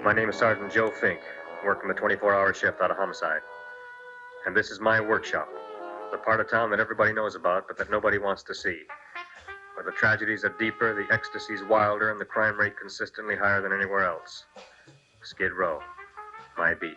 My name is Sergeant Joe Fink, working the 24-hour shift out of homicide. And this is my workshop, the part of town that everybody knows about, but that nobody wants to see. Where the tragedies are deeper, the ecstasy's wilder, and the crime rate consistently higher than anywhere else. Skid Row, my beat.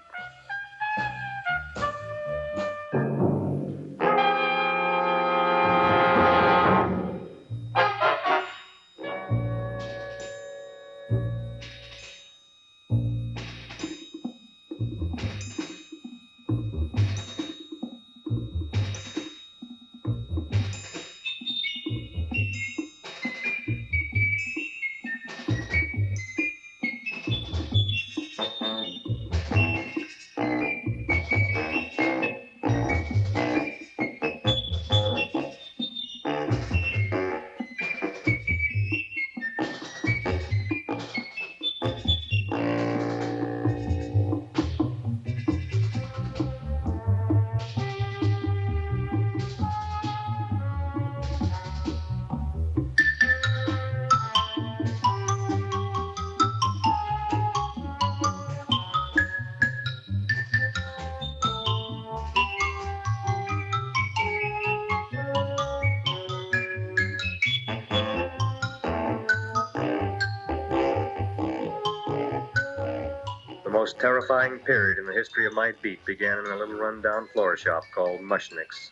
The most terrifying period in the history of my beat began in a little rundown floor shop called Mushnick's.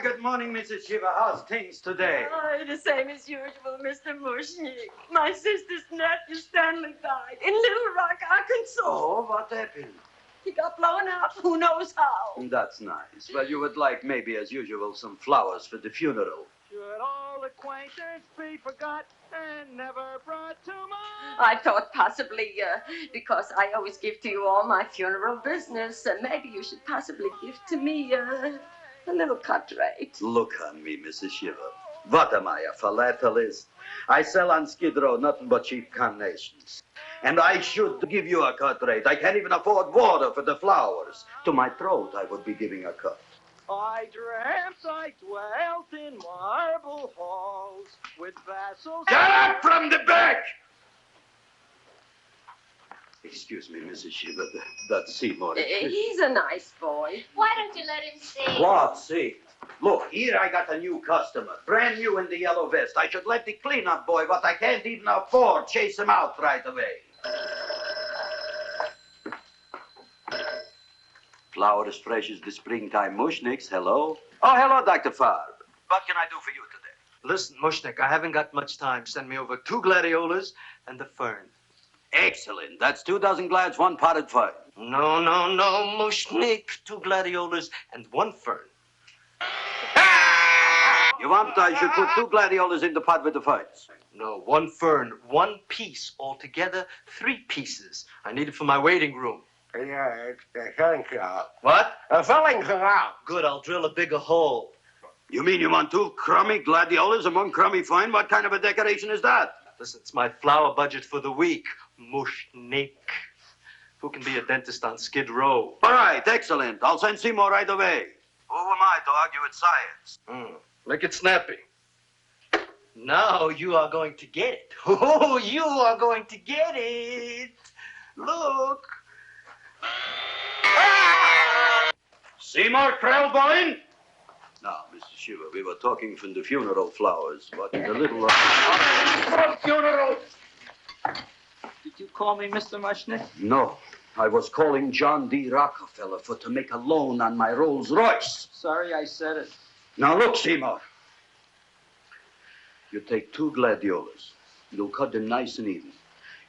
Good morning, Mrs. Shiva. How's things today? Oh, the same as usual, Mr. Mushnick. My sister's nephew Stanley died in Little Rock, Arkansas. Oh, what happened? He got blown up. Who knows how? That's nice. Well, you would like, maybe as usual, some flowers for the funeral. Should all acquaintance be forgot and never brought to mind? I thought possibly, because I always give to you all my funeral business, maybe you should possibly give to me a little cut rate. Look on me, Mrs. Shiva. What am I, a philatelist? I sell on Skid Row nothing but cheap carnations. And I should give you a cut rate. I can't even afford water for the flowers. To my throat, I would be giving a cut. I dreamt I dwelt in marble halls with vassals. Get up from the back! Excuse me, Mrs. Shiva, that's Seymour. He's a nice boy. Why don't you let him see? What, see? Look, here I got a new customer, brand new in the yellow vest. I should let the cleanup boy, but I can't even afford, chase him out right away. Flower as fresh as the springtime Mushnicks, hello? Oh, hello, Dr. Farb. What can I do for you today? Listen, Mushnick, I haven't got much time. Send me over 2 gladiolas and the fern. Excellent. That's 2 dozen glads, 1 potted fern. No, Mushnick. 2 gladiolas and 1 fern. You want I should put 2 gladiolas in the pot with the ferns? No, 1 fern, 1 piece. Altogether, 3 pieces. I need it for my waiting room. Yeah, thank you. What? Filling out. Good, I'll drill a bigger hole. You mean you want 2 crummy gladiolas and 1 crummy fern? What kind of a decoration is that? Listen, it's my flower budget for the week. Mushnick. Who can be a dentist on Skid Row? All right, excellent. I'll send Seymour right away. Who am I to argue with science? Make it snappy. Now you are going to get it. Oh, you are going to get it. Look. Seymour Krellboyne? Now, Mr. Shiva, we were talking from the funeral flowers, but the little... Funeral! Did you call me Mr. Mushnick? No, I was calling John D. Rockefeller for to make a loan on my Rolls Royce. Sorry I said it. Now, look, Seymour. You take 2 gladiolas. You'll cut them nice and even.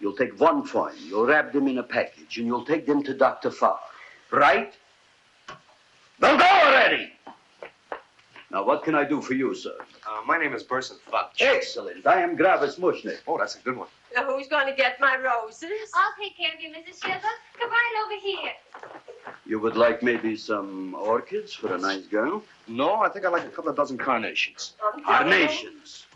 You'll take 1 fern. You'll wrap them in a package, and you'll take them to Dr. Farr. Right? Well, go already! Now, what can I do for you, sir? My name is Burson Fudge. Excellent. I am Gravis Mushnick. Oh, that's a good one. Who's going to get my roses? I'll take care of you, Mrs. Shiva. Come right over here. You would like maybe some orchids for a nice girl? No, I think I'd like a couple of dozen carnations. Carnations.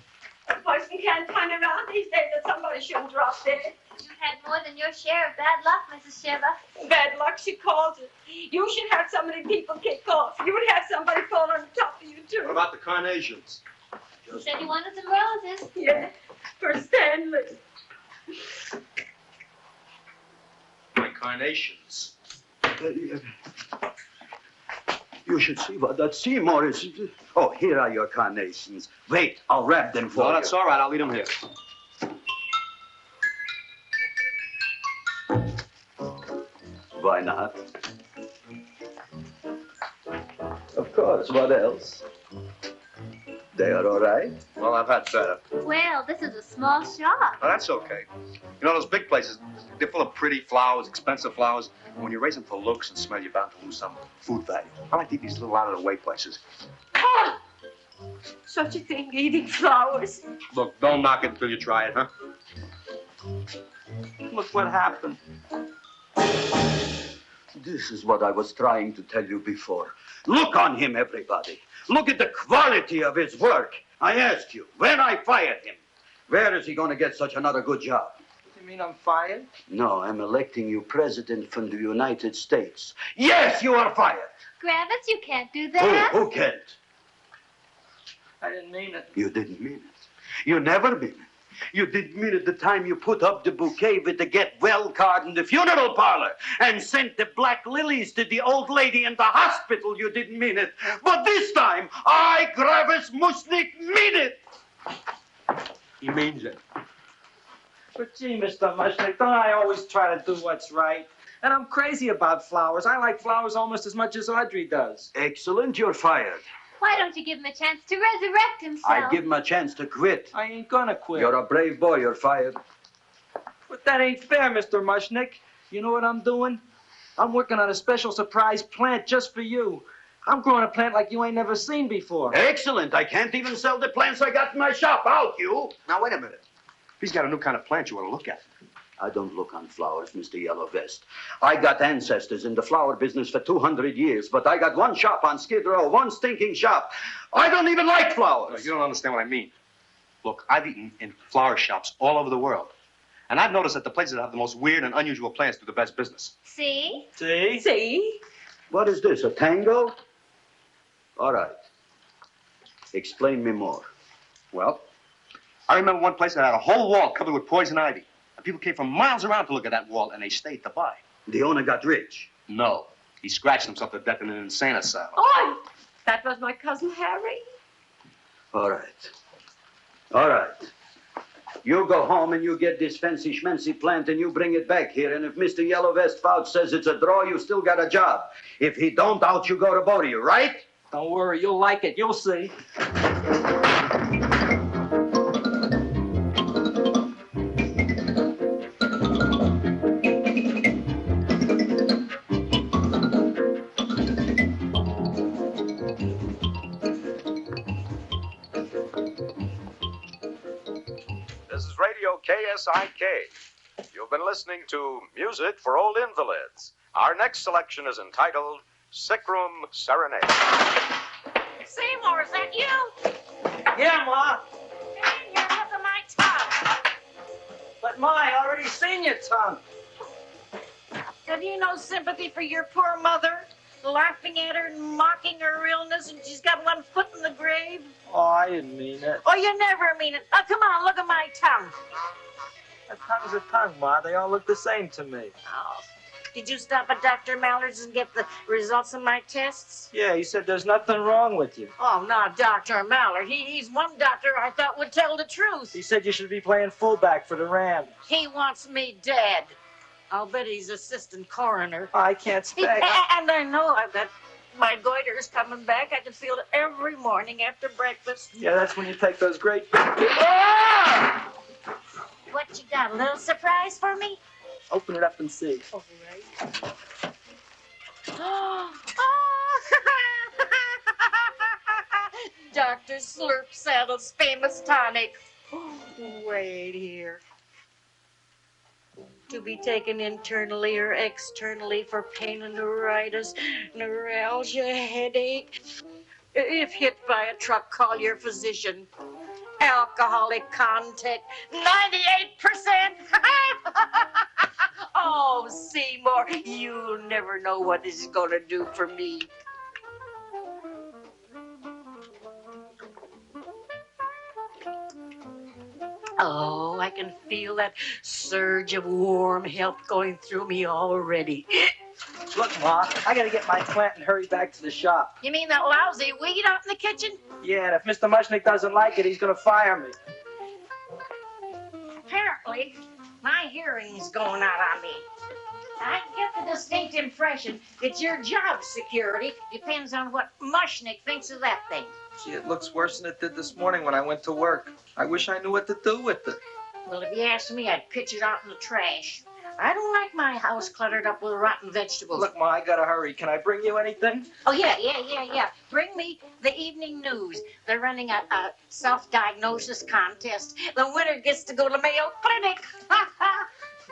A person can't turn around these days that somebody shouldn't drop dead. You've had more than your share of bad luck, Mrs. Shiva. Bad luck, she calls it. You should have so many people kick off. You would have somebody fall on top of you, too. What about the carnations? You You said you wanted some roses. Yeah, for Stanley. My carnations. You should see what that Seymour is. Oh, here are your carnations. Wait, I'll wrap them for you. No, that's all right. I'll leave them here. Why not? Of course, what else? They are all right? Well, I've had better. Well, this is a small shop. Well, that's okay. You know, those big places, they're full of pretty flowers, expensive flowers. And when you raise them for looks and smell, you're bound to lose some food value. I like to eat these little out-of-the-way places. Oh, such a thing, eating flowers. Look, don't knock it until you try it, huh? Look what happened. This is what I was trying to tell you before. Look on him, everybody. Look at the quality of his work. I asked you, when I fired him, where is he going to get such another good job? You mean I'm fired? No, I'm electing you president from the United States. Yes, you are fired. Gravitz, you can't do that. Who can't? I didn't mean it. You didn't mean it. You never mean it. You didn't mean it the time you put up the bouquet with the get well card in the funeral parlor and sent the black lilies to the old lady in the hospital. You didn't mean it. But this time, I, Gravis Mushnik, mean it. He means it. But gee, Mr. Mushnick, don't I always try to do what's right? And I'm crazy about flowers. I like flowers almost as much as Audrey does. Excellent, you're fired. Why don't you give him a chance to resurrect himself? I give him a chance to quit. I ain't gonna quit. You're a brave boy, you're fired. But that ain't fair, Mr. Mushnick. You know what I'm doing? I'm working on a special surprise plant just for you. I'm growing a plant like you ain't never seen before. Excellent. I can't even sell the plants I got in my shop. Out, you. Now, wait a minute. He's got a new kind of plant you want to look at. I don't look on flowers, Mr. Yellow Vest. I got ancestors in the flower business for 200 years, but I got one shop on Skid Row, one stinking shop. I don't even like flowers. You don't understand what I mean. Look, I've eaten in flower shops all over the world. And I've noticed that the places that have the most weird and unusual plants do the best business. See? See? See? What is this, a tango? All right. Explain me more. Well, I remember one place that had a whole wall covered with poison ivy. And people came from miles around to look at that wall, and they stayed to buy. The owner got rich. No. He scratched himself to death in an insane asylum. Oh, that was my cousin Harry. All right. All right. You go home and you get this fancy schmancy plant and you bring it back here. And if Mr. Yellow Vest Fouch says it's a draw, you still got a job. If he don't, out you go to Bodie, right? Don't worry, you'll like it. You'll see. This is Radio KSIK. You've been listening to Music for Old Invalids. Our next selection is entitled Sick Room Serenade. Seymour, is that you? Yeah, Ma. Hey, you're looking my tongue. But Ma, I already seen your tongue. Have you no sympathy for your poor mother? Laughing at her and mocking her illness, and she's got one foot in the grave? Oh, I didn't mean it. Oh, you never mean it. Oh, come on, look at my tongue. A tongue's a tongue, Ma. They all look the same to me. Oh. Did you stop at Dr. Mallard's and get the results of my tests? Yeah, he said there's nothing wrong with you. Oh, not Dr. Mallard. He's one doctor I thought would tell the truth. He said you should be playing fullback for the Rams. He wants me dead. I'll bet he's assistant coroner. I can't speak. And I know that my goiter's coming back. I can feel it every morning after breakfast. Yeah, that's when you take those great big... Ah! What you got, a little surprise for me? Open it up and see. All right. Dr. Slurp Saddle's famous tonic. Wait here. To be taken internally or externally for pain and neuritis, neuralgia, headache. If hit by a truck, call your physician. Alcoholic content, 98%. Oh, Seymour, you'll never know what this is going to do for me. Oh, I can feel that surge of warm health going through me already. Look, Ma, I gotta get my plant and hurry back to the shop. You mean that lousy weed out in the kitchen? Yeah, and if Mr. Mushnick doesn't like it, he's gonna fire me. Apparently, my hearing's going out on me. I get the distinct impression that your job security depends on what Mushnick thinks of that thing. Gee, it looks worse than it did this morning when I went to work. I wish I knew what to do with it. Well, if you asked me, I'd pitch it out in the trash. I don't like my house cluttered up with rotten vegetables. Look, Ma, I gotta hurry. Can I bring you anything? Oh, yeah. Bring me the evening news. They're running a self-diagnosis contest. The winner gets to go to Mayo Clinic.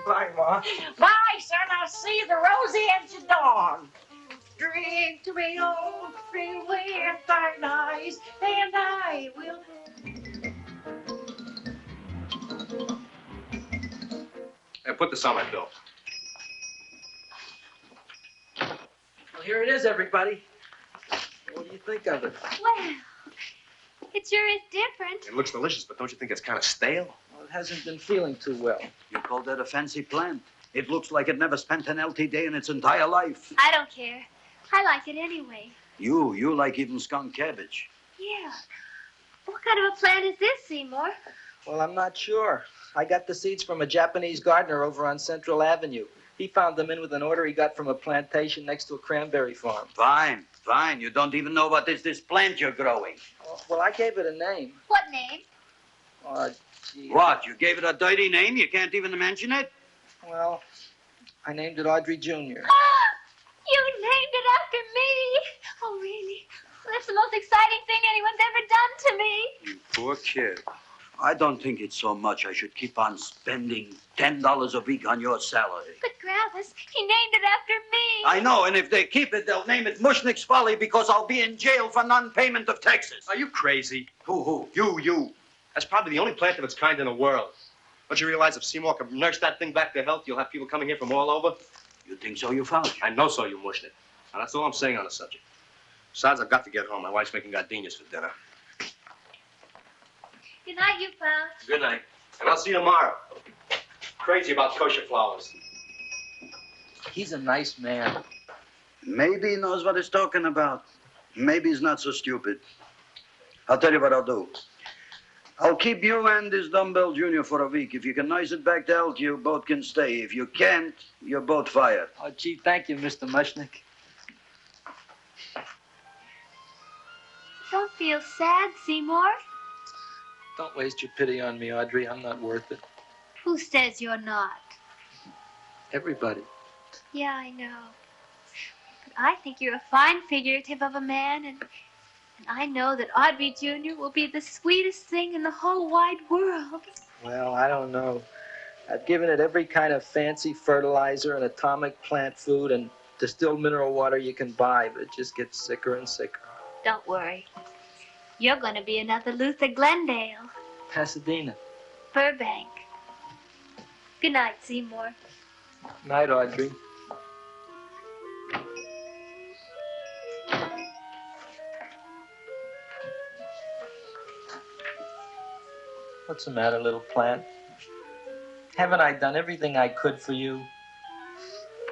Bye, Ma. Bye, son. I'll see you the rosy edge of dawn. Drink to me, old freeway and thine eyes, and I will... Hey, put this on my bill. Well, here it is, everybody. What do you think of it? Well, it sure is different. It looks delicious, but don't you think it's kind of stale? Well, it hasn't been feeling too well. You call that a fancy plant? It looks like it never spent an LT day in its entire life. I don't care. I like it anyway. You like even skunk cabbage. Yeah. What kind of a plant is this, Seymour? Well, I'm not sure. I got the seeds from a Japanese gardener over on Central Avenue. He found them in with an order he got from a plantation next to a cranberry farm. Fine. You don't even know what is this plant you're growing. Well, I gave it a name. What name? Gee. What? You gave it a dirty name? You can't even mention it? Well, I named it Audrey Jr. You named it after me. Oh, really? Well, that's the most exciting thing anyone's ever done to me. You poor kid. I don't think it's so much I should keep on spending $10 a week on your salary. But, Gravis, he named it after me. I know, and if they keep it, they'll name it Mushnick's Folly because I'll be in jail for non-payment of taxes. Are you crazy? Who? You. That's probably the only plant of its kind in the world. Don't you realize if Seymour can nurse that thing back to health, you'll have people coming here from all over? You think so, you found? I know so, you Mushnick. Now, that's all I'm saying on the subject. Besides, I've got to get home. My wife's making gardenias for dinner. Good night, you found. Good night. And I'll see you tomorrow. Crazy about kosher flowers. He's a nice man. Maybe he knows what he's talking about. Maybe he's not so stupid. I'll tell you what I'll do. I'll keep you and this dumbbell junior for a week. If you can nurse it back to health, you both can stay. If you can't, you're both fired. Oh, gee, thank you, Mr. Mushnick. Don't feel sad, Seymour. Don't waste your pity on me, Audrey. I'm not worth it. Who says you're not? Everybody. Yeah, I know. But I think you're a fine figurative of a man, and I know that Audrey Jr. will be the sweetest thing in the whole wide world. Well, I don't know. I've given it every kind of fancy fertilizer and atomic plant food and distilled mineral water you can buy, but it just gets sicker and sicker. Don't worry. You're going to be another Luther Glendale. Pasadena. Burbank. Good night, Seymour. Night, Audrey. What's the matter, little plant? Haven't I done everything I could for you?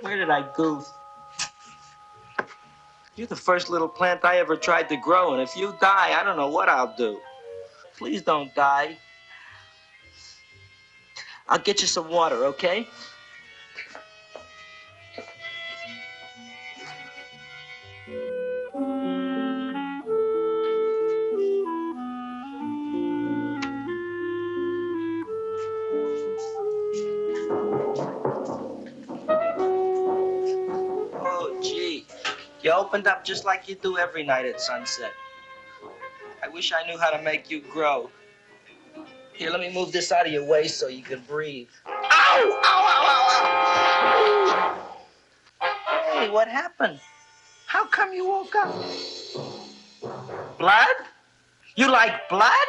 Where did I goof? You're the first little plant I ever tried to grow, and if you die, I don't know what I'll do. Please don't die. I'll get you some water, okay? Oh, gee. You opened up just like you do every night at sunset. I wish I knew how to make you grow. Here, let me move this out of your way so you can breathe. Ow! Ow, ow, ow, ow! Hey, what happened? How come you woke up? Blood? You like blood?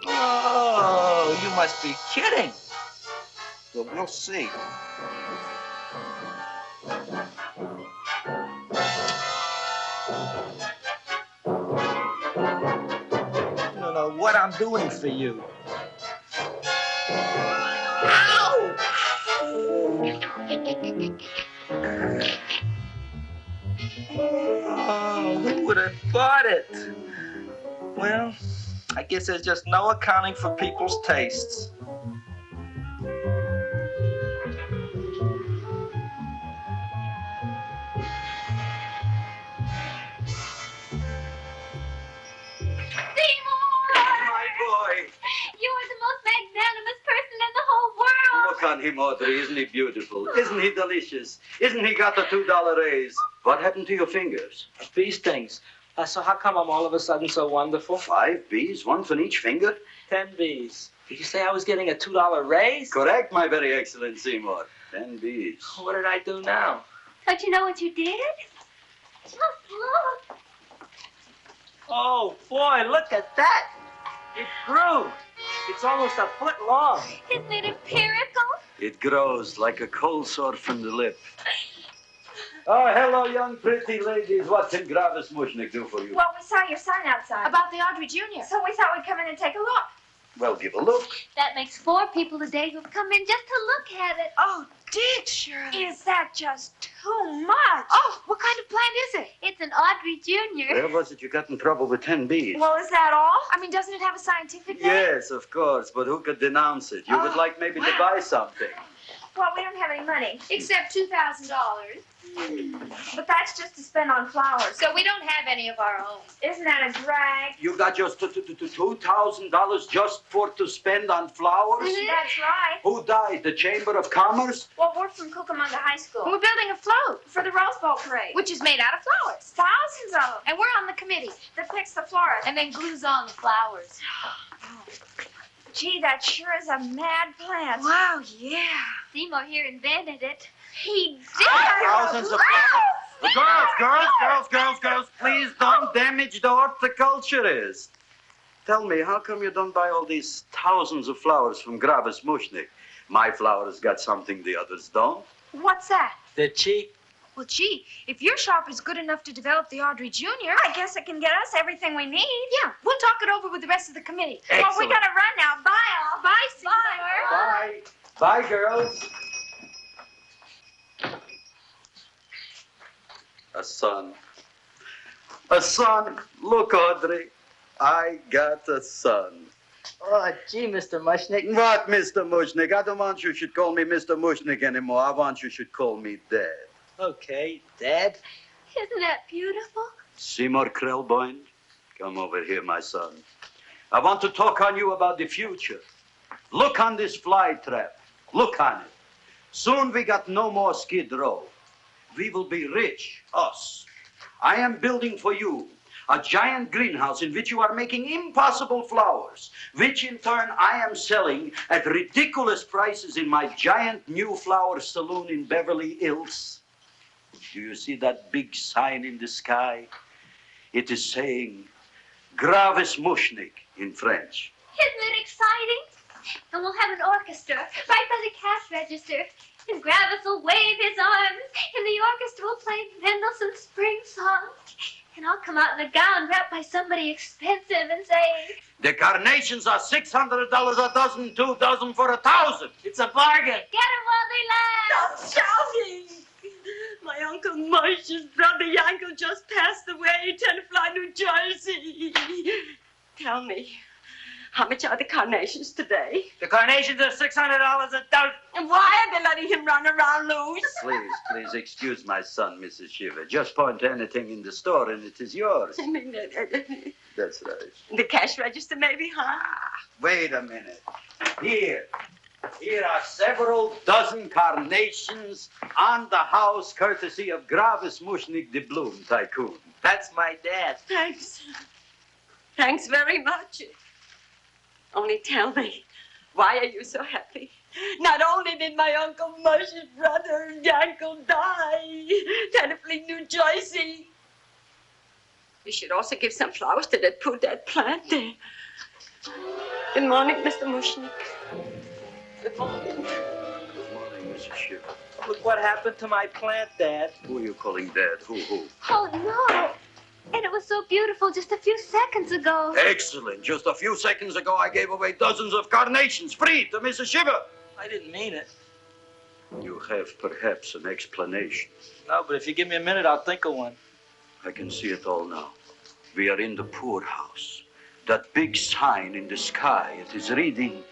Oh, you must be kidding. Well, we'll see. I don't know what what I'm doing for you. Ow! Oh, who would have thought it? Well, I guess there's just no accounting for people's tastes. My boy. You are the most magnanimous person in the whole world. Look on him, Audrey. Isn't he beautiful? Isn't he delicious? Isn't he got the $2 raise? What happened to your fingers? These things. So how come I'm all of a sudden so wonderful? 5 B's, one for each finger? 10 B's. Did you say I was getting a $2 raise? Correct, my very excellent Seymour. 10 B's. What did I do now? Don't you know what you did? Just look. Oh, boy, look at that. It grew. It's almost a foot long. Isn't it empirical? It grows like a cold sore from the lip. Oh, hello, young pretty ladies. What can Gravis Mushnik do for you? Well, we saw your sign outside. About the Audrey Jr. So we thought we'd come in and take a look. Well, give a look. That makes 4 people a day who've come in just to look at it. Oh, did Shirley? Is that just too much? Oh, what kind of plant is it? It's an Audrey Jr. Where was it you got in trouble with 10 B's? Well, is that all? I mean, doesn't it have a scientific name? Yes, of course, but who could denounce it? You would like maybe to buy something. Well, we don't have any money. Except $2,000. But that's just to spend on flowers. So we don't have any of our own. Isn't that a drag? You got just $2,000 just to spend on flowers? That's right. Who died? The Chamber of Commerce? Well, we're from Cucamonga High School. We're building a float for the Rose Bowl parade. Which is made out of flowers. Thousands of them. And we're on the committee that picks the florists. And then glues on the flowers. Gee, that sure is a mad plant. Wow, yeah. Seymour here invented it. He did. Thousands of flowers. Girls, please don't damage the horticulturist. Tell me, how come you don't buy all these thousands of flowers from Gravis Mushnik? My flowers got something the others don't. What's that? They're cheap. Well, gee, if your shop is good enough to develop the Audrey Jr., I guess it can get us everything we need. Yeah, we'll talk it over with the rest of the committee. Excellent. Well, we gotta run now. Bye, all. Bye, Seymour. Bye. Bye, girls. A son. A son. Look, Audrey. I got a son. Oh, gee, Mr. Mushnik. What, Mr. Mushnik? I don't want you should call me Mr. Mushnik anymore. I want you should call me Dad. Okay, Dad. Isn't that beautiful? Seymour Krellboyne, come over here, my son. I want to talk on you about the future. Look on this fly trap. Look on it. Soon we got no more Skid Row. We will be rich, us. I am building for you a giant greenhouse in which you are making impossible flowers, which in turn I am selling at ridiculous prices in my giant new flower saloon in Beverly Hills. Do you see that big sign in the sky? It is saying Gravis Mushnik in French. Isn't it exciting? And we'll have an orchestra right by the cash register. And Gravis will wave his arms, and the orchestra will play Mendelssohn's spring song. And I'll come out in a gown wrapped by somebody expensive and say, The carnations are $600 a dozen, 2 dozen for $1,000. It's a bargain. get 'em while they last. Stop shouting! My Uncle Marsh's brother Yankel just passed away, Tenafly, New Jersey. Tell me, how much are the carnations today? The carnations are $600 a dozen. And why are they letting him run around loose? Please excuse my son, Mrs. Shiver. Just point to anything in the store and it is yours. I mean, That's right. the cash register maybe, huh? Wait a minute. Here are several dozen carnations on the house, courtesy of Gravis Mushnik, the Bloom Tycoon. That's my dad. Thanks. Thanks very much. Only tell me, why are you so happy? Not only did my Uncle Marsh's brother Yankel die, Tenafly, New Jersey, you should also give some flowers to that poor dead plant there. Good morning, Mr. Mushnik. Good morning. Good morning, Mrs. Shiver. Look what happened to my plant, Dad. Who are you calling Dad? Who? Oh, no. And it was so beautiful just a few seconds ago. Excellent. Just a few seconds ago, I gave away dozens of carnations free to Mrs. Shiver. I didn't mean it. You have perhaps an explanation. No, but if you give me a minute, I'll think of one. I can see it all now. We are in the poorhouse. That big sign in the sky, it is reading,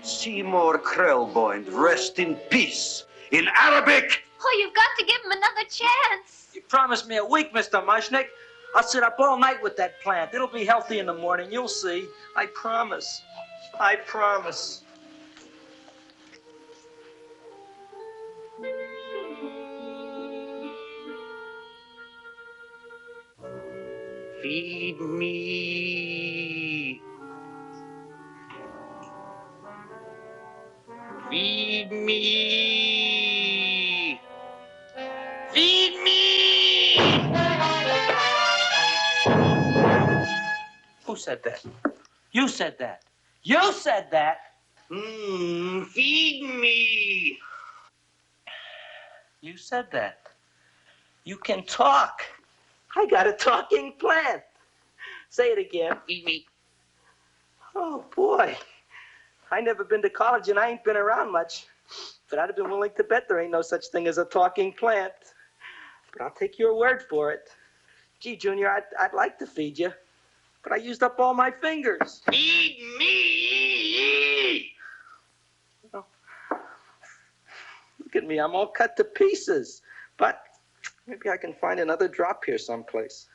Seymour Krelboind, rest in peace, in Arabic. Oh, you've got to give him another chance. You promised me a week, Mr. Mushnick. I'll sit up all night with that plant. It'll be healthy in the morning. You'll see. I promise. I promise. Feed me. Feed me. Feed me. Who said that? You said that. You said that. Feed me. You said that. You can talk. I got a talking plant. Say it again. Feed me. Oh, boy. I never been to college and I ain't been around much. But I'd have been willing to bet there ain't no such thing as a talking plant. But I'll take your word for it. Gee, Junior, I'd like to feed you. But I used up all my fingers. Feed me. Oh. Look at me. I'm all cut to pieces. But maybe I can find another drop here someplace.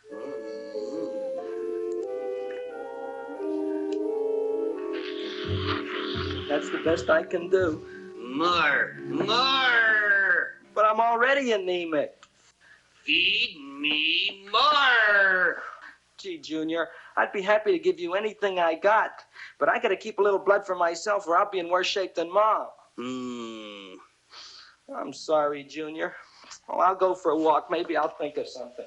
That's the best I can do. More. But I'm already anemic. Feed me more. Gee, Junior, I'd be happy to give you anything I got. But I got to keep a little blood for myself or I'll be in worse shape than Mom. I'm sorry, Junior. Well, I'll go for a walk. Maybe I'll think of something.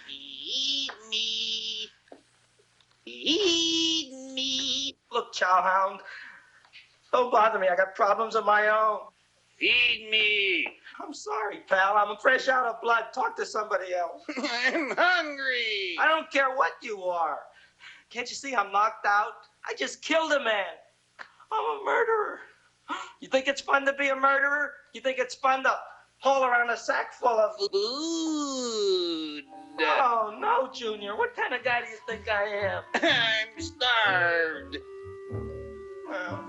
Feed me. Feed me. Look, Chowhound, don't bother me. I got problems of my own. Feed me. I'm sorry, pal. I'm fresh out of blood. Talk to somebody else. I'm hungry. I don't care what you are. Can't you see I'm knocked out? I just killed a man. I'm a murderer. You think it's fun to be a murderer? You think it's fun to haul around a sack full of food? Oh, no, Junior. What kind of guy do you think I am? I'm starved. Well,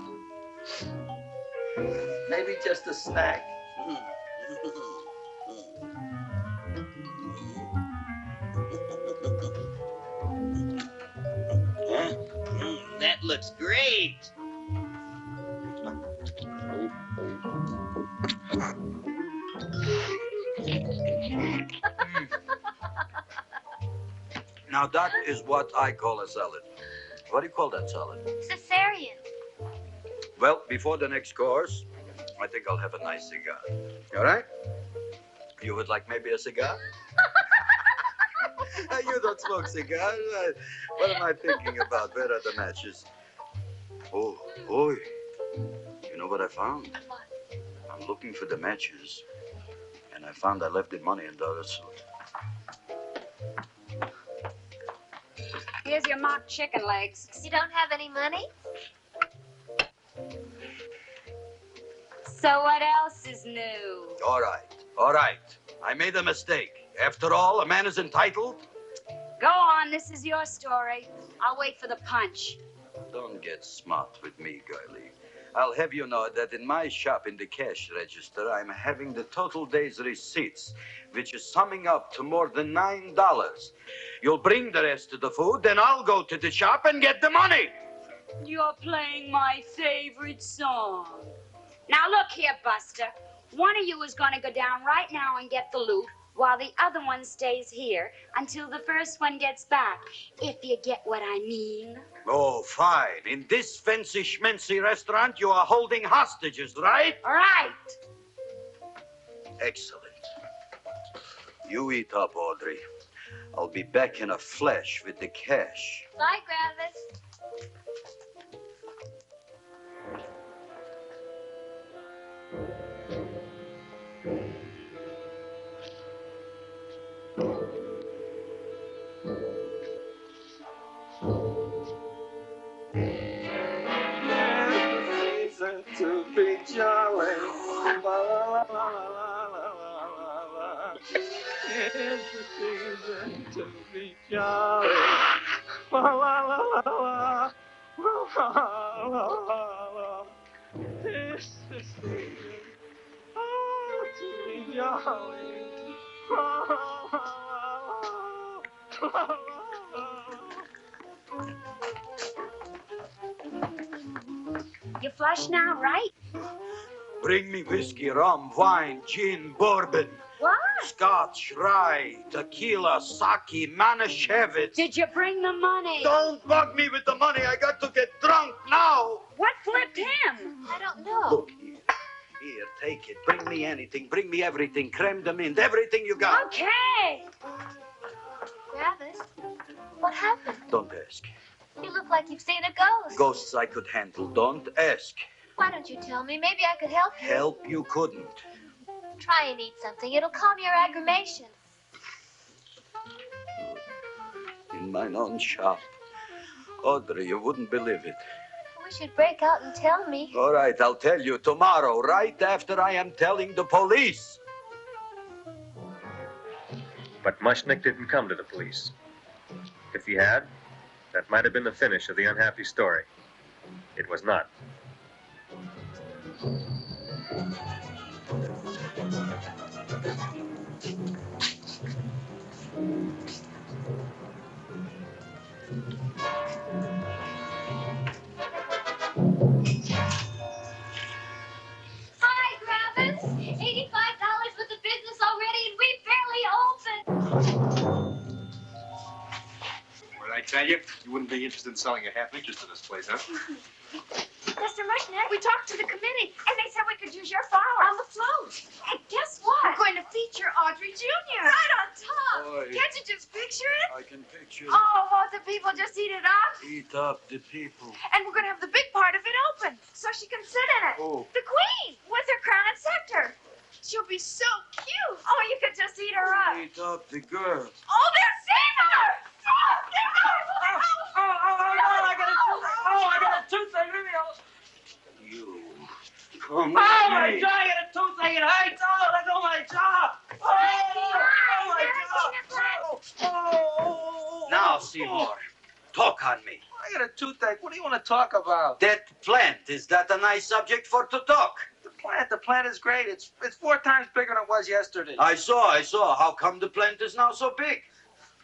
maybe just a snack. That looks great. Now, that is what I call a salad. What do you call that salad? Cesarean. Well, before the next course, I think I'll have a nice cigar. All right? You would like maybe a cigar? You don't smoke cigars. What am I thinking about? Where are the matches? Oh, boy. You know what I found? What? I'm looking for the matches, and I found I left the money in the other suit. Here's your mock chicken legs. You don't have any money? So what else is new? All right. I made a mistake. After all, a man is entitled. Go on, this is your story. I'll wait for the punch. Don't get smart with me, girlie. I'll have you know that in my shop in the cash register, I'm having the total day's receipts, which is summing up to more than $9. You'll bring the rest of the food, then I'll go to the shop and get the money. You're playing my favorite song. Now look here, Buster. One of you is going to go down right now and get the loot, while the other one stays here until the first one gets back, if you get what I mean. Oh, fine. In this fancy schmancy restaurant, you are holding hostages, right? Right. Excellent. You eat up, Audrey. I'll be back in a flash with the cash. Bye, Gravis. To be jolly. La, la, la, la, la, la, la. It's the season to be jolly. La, la, la, la, la. La, la, la, la. It's the season to be jolly. La, la, la, la, la, la. You flush now, right? Bring me whiskey, rum, wine, gin, bourbon. What? Scotch, rye, tequila, sake, Manischewitz. Did you bring the money? Don't bug me with the money. I got to get drunk now. What flipped him? I don't know. Look here. Here, take it. Bring me anything. Bring me everything. Creme de menthe. Everything you got. Okay. Gravis, what happened? Don't ask. You look like you've seen a ghost. Ghosts I could handle. Don't ask. Why don't you tell me? Maybe I could help you. Help you couldn't. Try and eat something. It'll calm your aggravation. In mine own shop. Audrey, you wouldn't believe it. I wish you'd break out and tell me. All right, I'll tell you tomorrow, right after I am telling the police. But Mushnick didn't come to the police. If he had, that might have been the finish of the unhappy story. It was not. Hi, Gravis. $85 worth of business already, and we barely opened. What did I tell you? You wouldn't be interested in selling a half interest in this place, huh? Mr. Mushnick, we talked to the committee, and they said we could use your flowers on the float. And guess what? We're going to feature Audrey Jr. right on top. Oy. Can't you just picture it? I can picture Oh, won't the people just eat it up? Eat up the people. And we're going to have the big part of it open, so she can sit in it. Oh. The queen, with her crown and scepter. She'll be so cute. Oh, you could just eat her up. Eat up the girl. Oh, there's Seymour! I got a toothache. You. Come Oh, with my me. jaw, I got a toothache. It hurts. Oh, let go of my jaw. Oh, my jaw. Oh. Now, Seymour, talk on me. I got a toothache. What do you want to talk about? That plant, is that a nice subject for to talk? The plant is great. It's 4 times bigger than it was yesterday. I saw. How come the plant is now so big?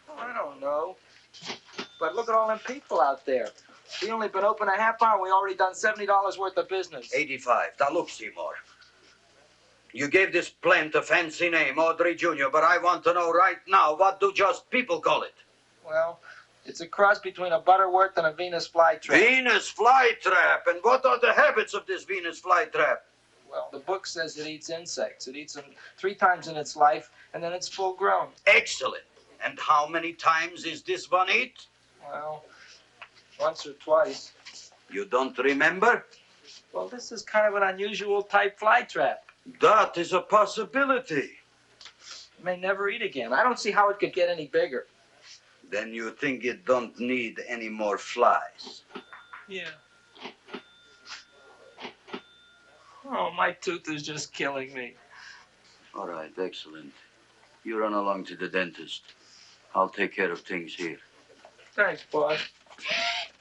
Oh, I don't know. But look at all them people out there. We only been open a half hour. We already done $70 worth of business. 85. Now look, Seymour. You gave this plant a fancy name, Audrey Jr., but I want to know right now, what do just people call it? Well, it's a cross between a butterworth and a Venus flytrap. Venus flytrap. And what are the habits of this Venus flytrap? Well, the book says it eats insects. It eats them 3 times in its life, and then it's full grown. Excellent. And how many times is this one eat? Well, once or twice. You don't remember? Well, this is kind of an unusual type flytrap. That is a possibility. It may never eat again. I don't see how it could get any bigger. Then you think it don't need any more flies? Yeah. Oh, my tooth is just killing me. All right, excellent. You run along to the dentist. I'll take care of things here. Thanks, boss.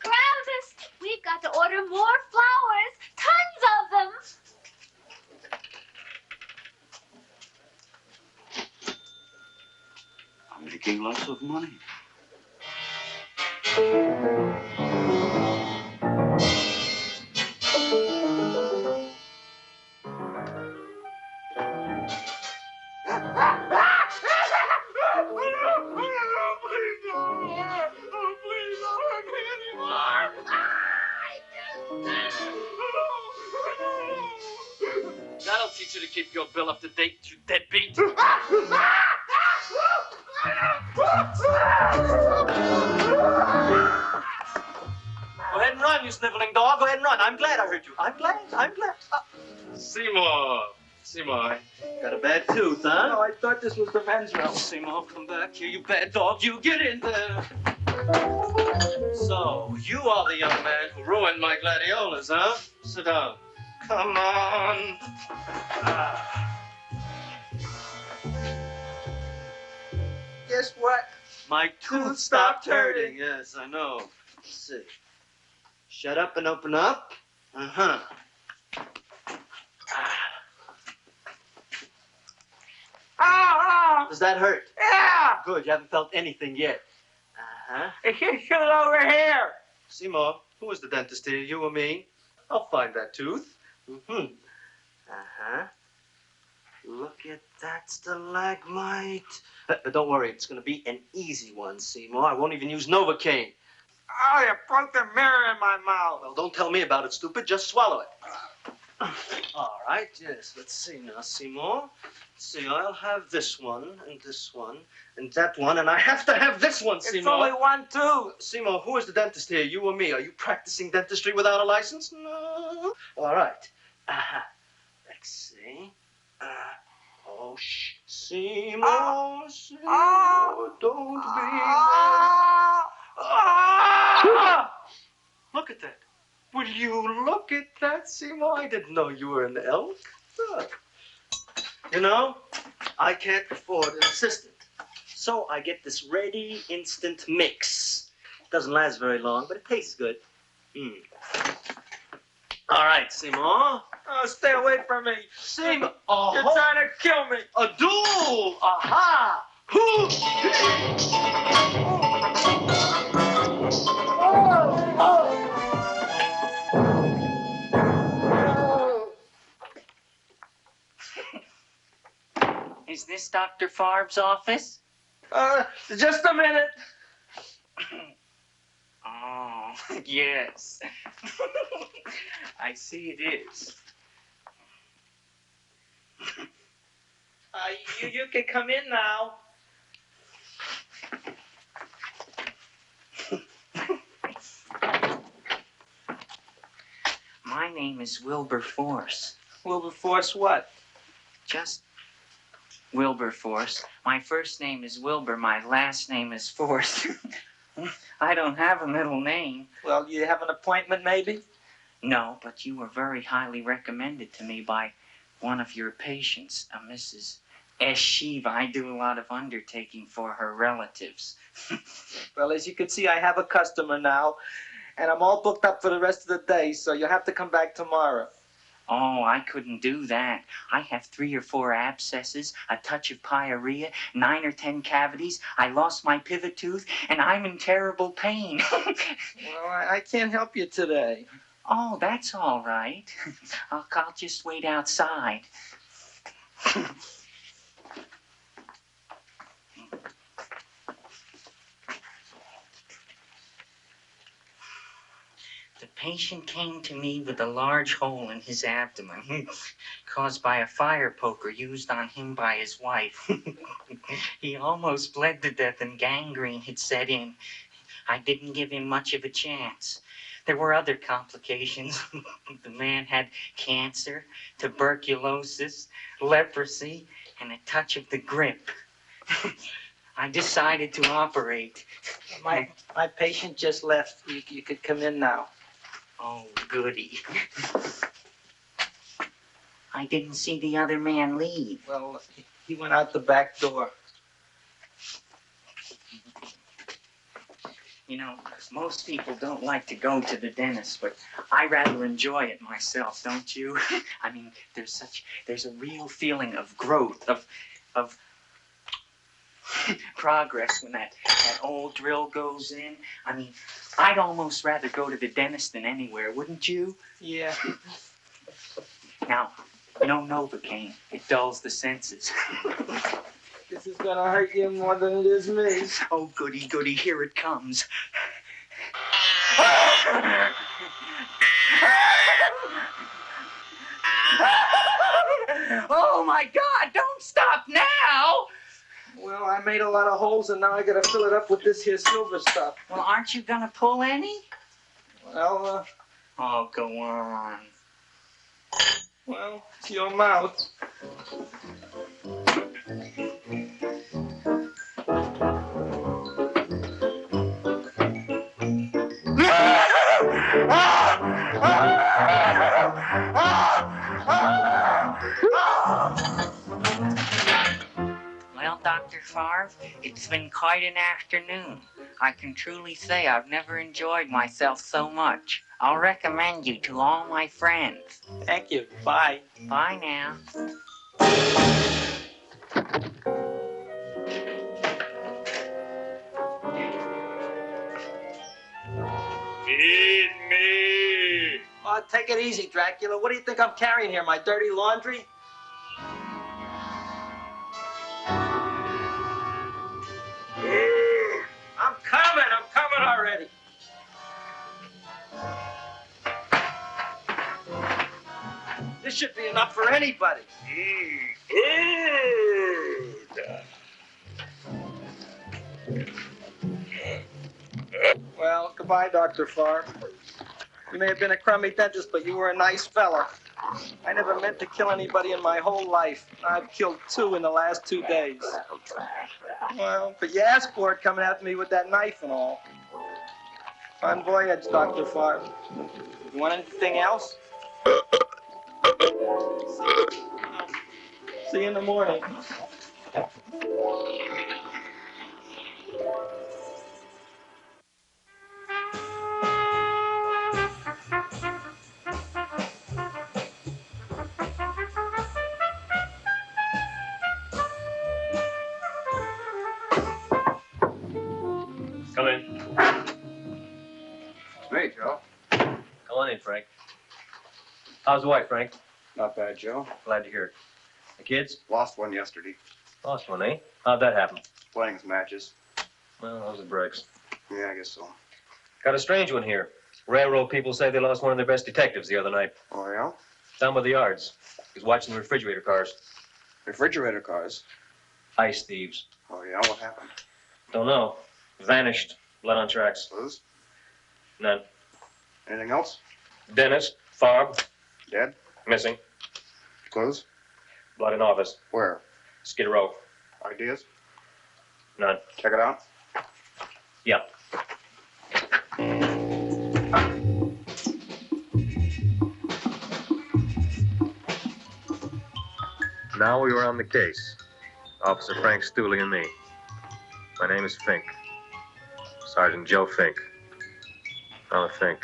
Gravis, we've got to order more flowers. Tons of them. I'm making lots of money. That'll teach you to keep your bill up to date, you deadbeat. Go ahead and run, you sniveling dog. Go ahead and run. I'm glad I heard you. I'm glad. Seymour. Seymour, got a bad tooth, huh? Oh, I thought this was the men's room. Seymour, come back here, you bad dog. You get in there. So, you are the young man who ruined my gladiolas, huh? Sit down. Come on. Guess what? My tooth stopped hurting. Yes, I know. Let's see. Shut up and open up. Uh-huh. Oh, Does that hurt? yeah! Good, you haven't felt anything yet. Uh-huh. It should shoot over here. Seymour, who was the dentist here, you or me? I'll find that tooth. Mm-hmm. Uh-huh. Look at that stalagmite. Don't worry, it's going to be an easy one, Seymour. I won't even use Novocaine. Oh, you broke the mirror in my mouth. Well, don't tell me about it, stupid. Just swallow it. All right, yes. Let's see now, Seymour. Let's see, I'll have this one, and that one, and I have to have this one, Seymour. It's only one tooth. Seymour, who is the dentist here, you or me? Are you practicing dentistry without a license? No. All right. Let's see. Oh, shh. Seymour, Seymour, don't be... Look at that. Will you look at that, Seymour? I didn't know you were an elk. Look. You know, I can't afford an assistant. So I get this ready instant mix. Doesn't last very long, but it tastes good. All right, Seymour. Oh, stay away from me. Seymour. You're trying to kill me. A duel. Aha. Is this Dr. Farb's office? Just a minute. Oh. Yes. I see it is. You can come in now. My name is Wilberforce. Wilberforce what? Just Wilberforce. My first name is Wilbur. My last name is Force. I don't have a middle name. Well, you have an appointment, maybe? No, but you were very highly recommended to me by one of your patients, a Mrs. S. Shiva. I do a lot of undertaking for her relatives. Well, as you can see, I have a customer now, and I'm all booked up for the rest of the day, so you'll have to come back tomorrow. Oh, I couldn't do that. I have 3 or 4 abscesses, a touch of pyorrhea, 9 or 10 cavities. I lost my pivot tooth, and I'm in terrible pain. Well, I can't help you today. Oh, that's all right. I'll just wait outside. The patient came to me with a large hole in his abdomen, caused by a fire poker used on him by his wife. He almost bled to death and gangrene had set in. I didn't give him much of a chance. There were other complications. The man had cancer, tuberculosis, leprosy, and a touch of the grip. I decided to operate. My patient just left. You could come in now. Oh, goody. I didn't see the other man leave. Well, he went out the back door. You know, most people don't like to go to the dentist, but I rather enjoy it myself, don't you? I mean, there's a real feeling of growth, of progress when that old drill goes in. I mean, I'd almost rather go to the dentist than anywhere, wouldn't you? Yeah. Now, no Novocaine. It dulls the senses. This is gonna hurt you more than it is me. Oh, goody, goody, here it comes. Oh, my God, don't stop now! Well, I made a lot of holes, and now I gotta fill it up with this here silver stuff. Well, aren't you gonna pull any? Well, oh, go on. Well, it's your mouth. Well, Dr. Favre, it's been quite an afternoon. I can truly say I've never enjoyed myself so much. I'll recommend you to all my friends. Thank you. Bye. Bye now. Feed me. Oh, take it easy, Dracula. What do you think I'm carrying here, my dirty laundry? I'm coming already. This should be enough for anybody. Well, goodbye, Dr. Favre. You may have been a crummy dentist, but you were a nice fella. I never meant to kill anybody in my whole life. I've killed 2 in the last 2 days. Well, but you asked for it coming after me with that knife and all. Bon voyage, Dr. Favre. You want anything else? See you in the morning. Come in. It's me, Joe. Come on in, Frank. How's the wife, Frank? Not bad, Joe. Glad to hear it. The kids? Lost one yesterday. Lost one, eh? How'd that happen? Playing some matches. Well, those are breaks. Yeah, I guess so. Got a strange one here. Railroad people say they lost one of their best detectives the other night. Oh, yeah? Down by the yards. He was watching the refrigerator cars. Refrigerator cars? Ice thieves. Oh, yeah? What happened? Don't know. Vanished. Blood on tracks. Clues? None. Anything else? Dennis. Farb. Dead? Missing. Clues? Blood in office. Where? Skid Row. Ideas? None. Check it out. Yeah. Now we were on the case. Officer Frank Stooley and me. My name is Fink. Sergeant Joe Fink. Fella Fink.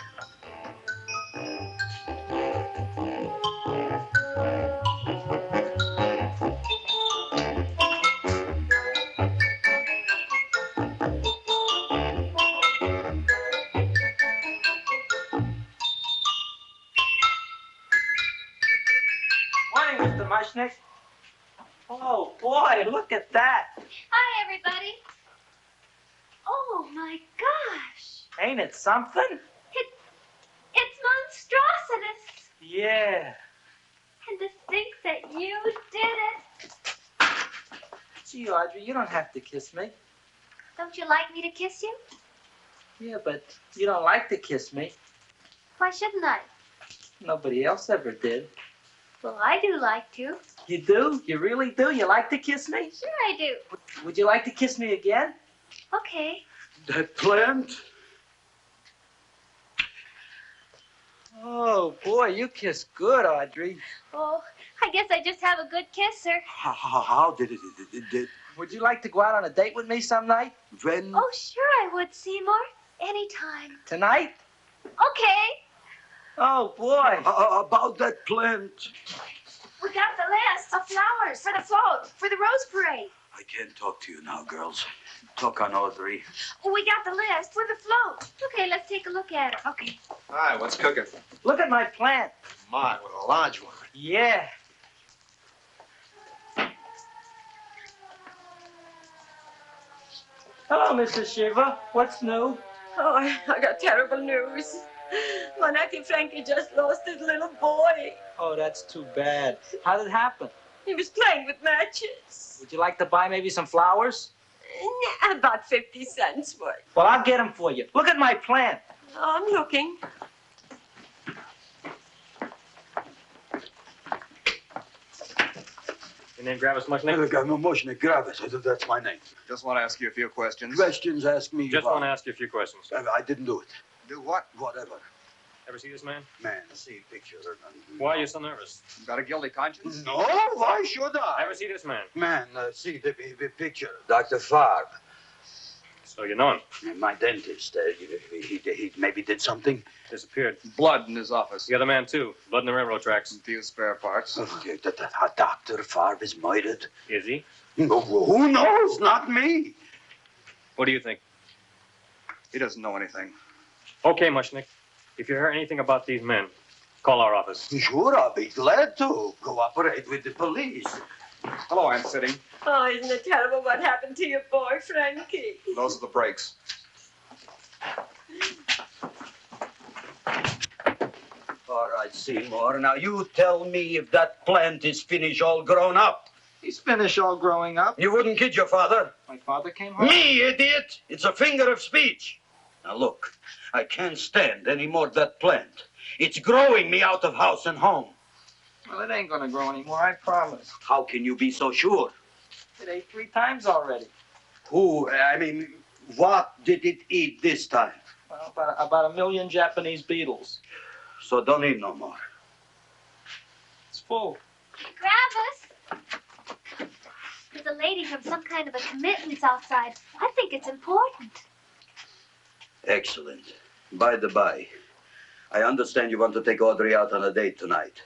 Morning, Mr. Mushnick. Oh, boy, look at that. Hi, everybody. Oh, my gosh. Ain't it something? It's monstrositous. Yeah. And to think that you did it. Gee, Audrey, you don't have to kiss me. Don't you like me to kiss you? Yeah, but you don't like to kiss me. Why shouldn't I? Nobody else ever did. Well, I do like to. You do? You really do? You like to kiss me? Sure I do. Would you like to kiss me again? Okay. That plant? Oh, boy, you kiss good, Audrey. Oh, I guess I just have a good kisser. How did it? Would you like to go out on a date with me some night? When? Oh, sure I would, Seymour. Anytime. Tonight? Okay. Oh, boy. About that plant. We got the list of flowers for the float, for the rose parade. I can't talk to you now, girls. Talk on Audrey. We got the list for the float. Okay, let's take a look at it. Okay. Hi, what's cooking? Look at my plant. My, with a large one. Yeah. Hello, Mrs. Shiva. What's new? Oh, I got terrible news. My nephew Frankie just lost his little boy. Oh, that's too bad. How did it happen? He was playing with matches. Would you like to buy maybe some flowers? About 50 cents worth. Well, I'll get them for you. Look at my plant. I'm looking. Your name Gravis Mushnick? Mushnick Gravis. That's my name. Just want to ask you a few questions. Questions, ask me. Just want to ask you a few questions. I didn't do it. Do what? Whatever. Ever see this man? Man, see pictures. Why are you so nervous? You got a guilty conscience? No, why should I? Ever see this man? Man, see the picture. Dr. Farb. So you know him? My dentist. He maybe did something. Disappeared. Blood in his office. The other man, too. Blood in the railroad tracks. A few spare parts. Dr. Farb is murdered. Is he? No, who knows? Not me. What do you think? He doesn't know anything. Okay, Mushnick. If you hear anything about these men, call our office. Sure, I'll be glad to cooperate with the police. Hello, Aunt Sitting. Oh, isn't it terrible what happened to your boy, Frankie? Those are the brakes. All right, Seymour. Now you tell me if that plant is finished all grown up. He's finished all growing up. You wouldn't kid your father. My father came home. Me, idiot! It's a figure of speech. Now look, I can't stand any more of that plant. It's growing me out of house and home. Well, it ain't gonna grow anymore, I promise. How can you be so sure? It ate 3 times already. What did it eat this time? Well, about 1 million Japanese beetles. So don't eat no more. It's full. Gravis! There's a lady from some kind of a commitments outside. I think it's important. Excellent. By the by, I understand you want to take Audrey out on a date tonight.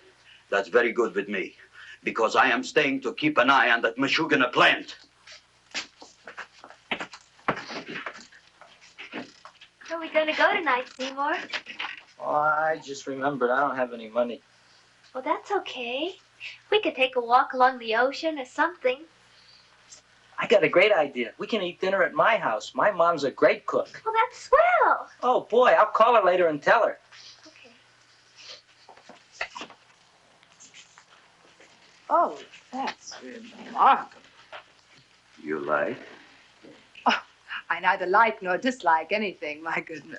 That's very good with me, because I am staying to keep an eye on that Meshuggah plant. Where are we going to go tonight, Seymour? Oh, I just remembered I don't have any money. Well, that's okay. We could take a walk along the ocean or something. I got a great idea. We can eat dinner at my house. My mom's a great cook. Well, that's swell. Oh, boy, I'll call her later and tell her. Okay. Oh, that's remarkable. You like? Oh, I neither like nor dislike anything, my goodness.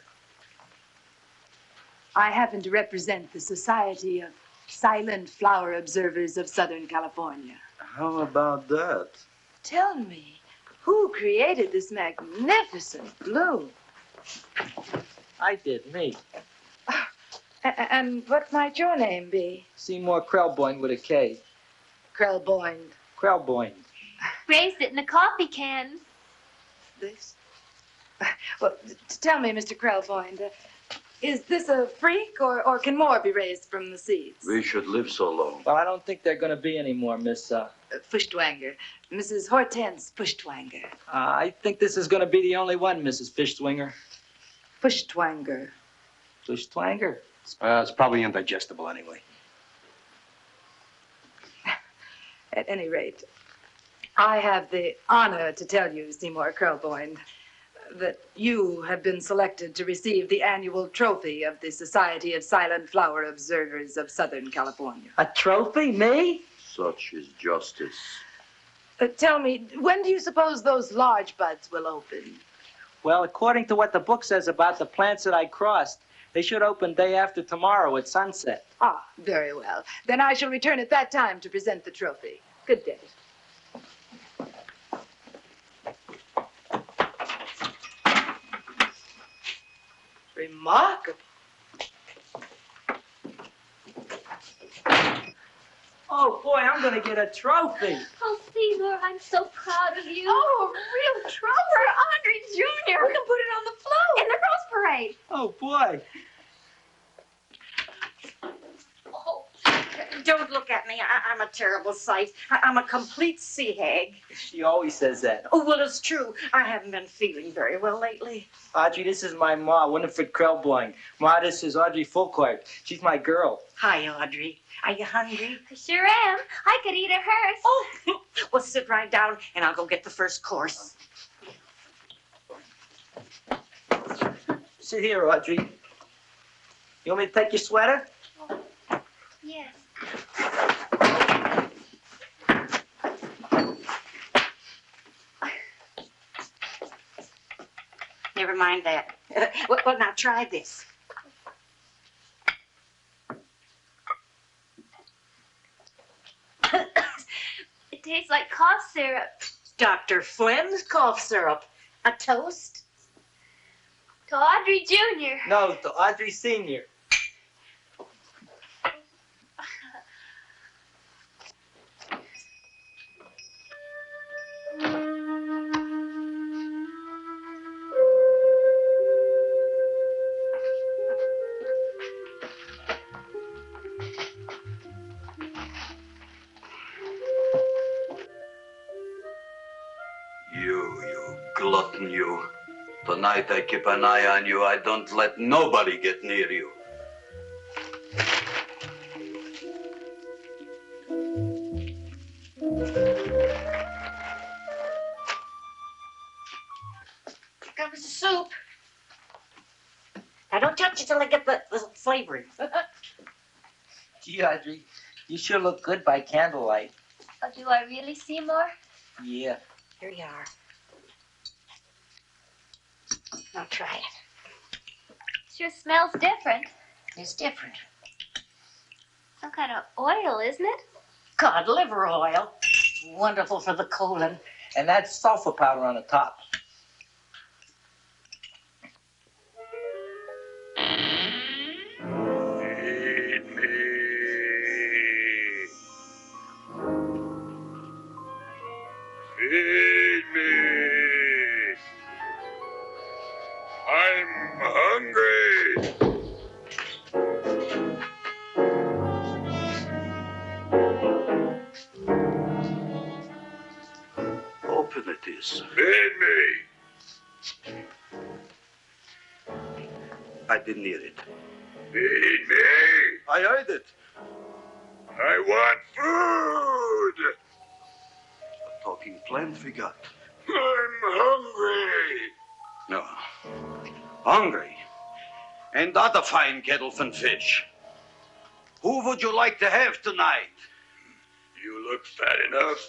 I happen to represent the Society of Silent Flower Observers of Southern California. How about that? Tell me, who created this magnificent bloom? I did, me. And what might your name be? Seymour Krelboyne with a K. Krelboyne. Krelboyne. Raised it in a coffee can. This? Well, tell me, Mr. Krelboyne, is this a freak or can more be raised from the seeds? We should live so long. Well, I don't think there are going to be any more, Miss... Fuschtwanger. Mrs. Hortense Fuschtwanger. I think this is going to be the only one, Mrs. Fishswinger. Fuschtwanger. Fuschtwanger? It's probably indigestible anyway. At any rate, I have the honor to tell you, Seymour Krelboyne, that you have been selected to receive the annual trophy of the Society of Silent Flower Observers of Southern California. A trophy? Me? Such is justice. Tell me, when do you suppose those large buds will open? Well, according to what the book says about the plants that I crossed, they should open day after tomorrow at sunset. Ah, very well. Then I shall return at that time to present the trophy. Good day. Remarkable. Oh, boy, I'm going to get a trophy. Oh, Seymour, I'm so proud of you. Oh, a real trophy for Andre Jr. We can put it on the float in the Rose Parade. Oh, boy. Oh, don't look at me. I'm a terrible sight. I'm a complete sea hag. She always says that. Oh, well, it's true. I haven't been feeling very well lately. Audrey, this is my ma, Winifred Krelboyne. Ma, this is Audrey Fulcourt. She's my girl. Hi, Audrey. Are you hungry? I sure am. I could eat a hearse. Oh, well, sit right down, and I'll go get the first course. Sit here, Audrey. You want me to take your sweater? Yes. Never mind that. Well, now try this. It tastes like cough syrup. Dr. Flynn's cough syrup. A toast? To Audrey Jr. No, to Audrey Sr. You glutton, you. Tonight I keep an eye on you. I don't let nobody get near you. Here comes the soup. Now, don't touch it till I get the flavoring. Gee, Audrey, you sure look good by candlelight. Oh, do I really, Seymour? Yeah. Here you are. Now try it. Sure smells different. It's different. Some kind of oil, isn't it? Cod liver oil. Wonderful for the colon. And that's sulfur powder on the top. Feed me. Feed me. I'm hungry. Open it is. Feed me. I didn't hear it. Feed me. I heard it. I want food. talking plant we got. I'm hungry. No. Hungry? Ain't that a fine kettle from fish? Who would you like to have tonight? You look fat enough.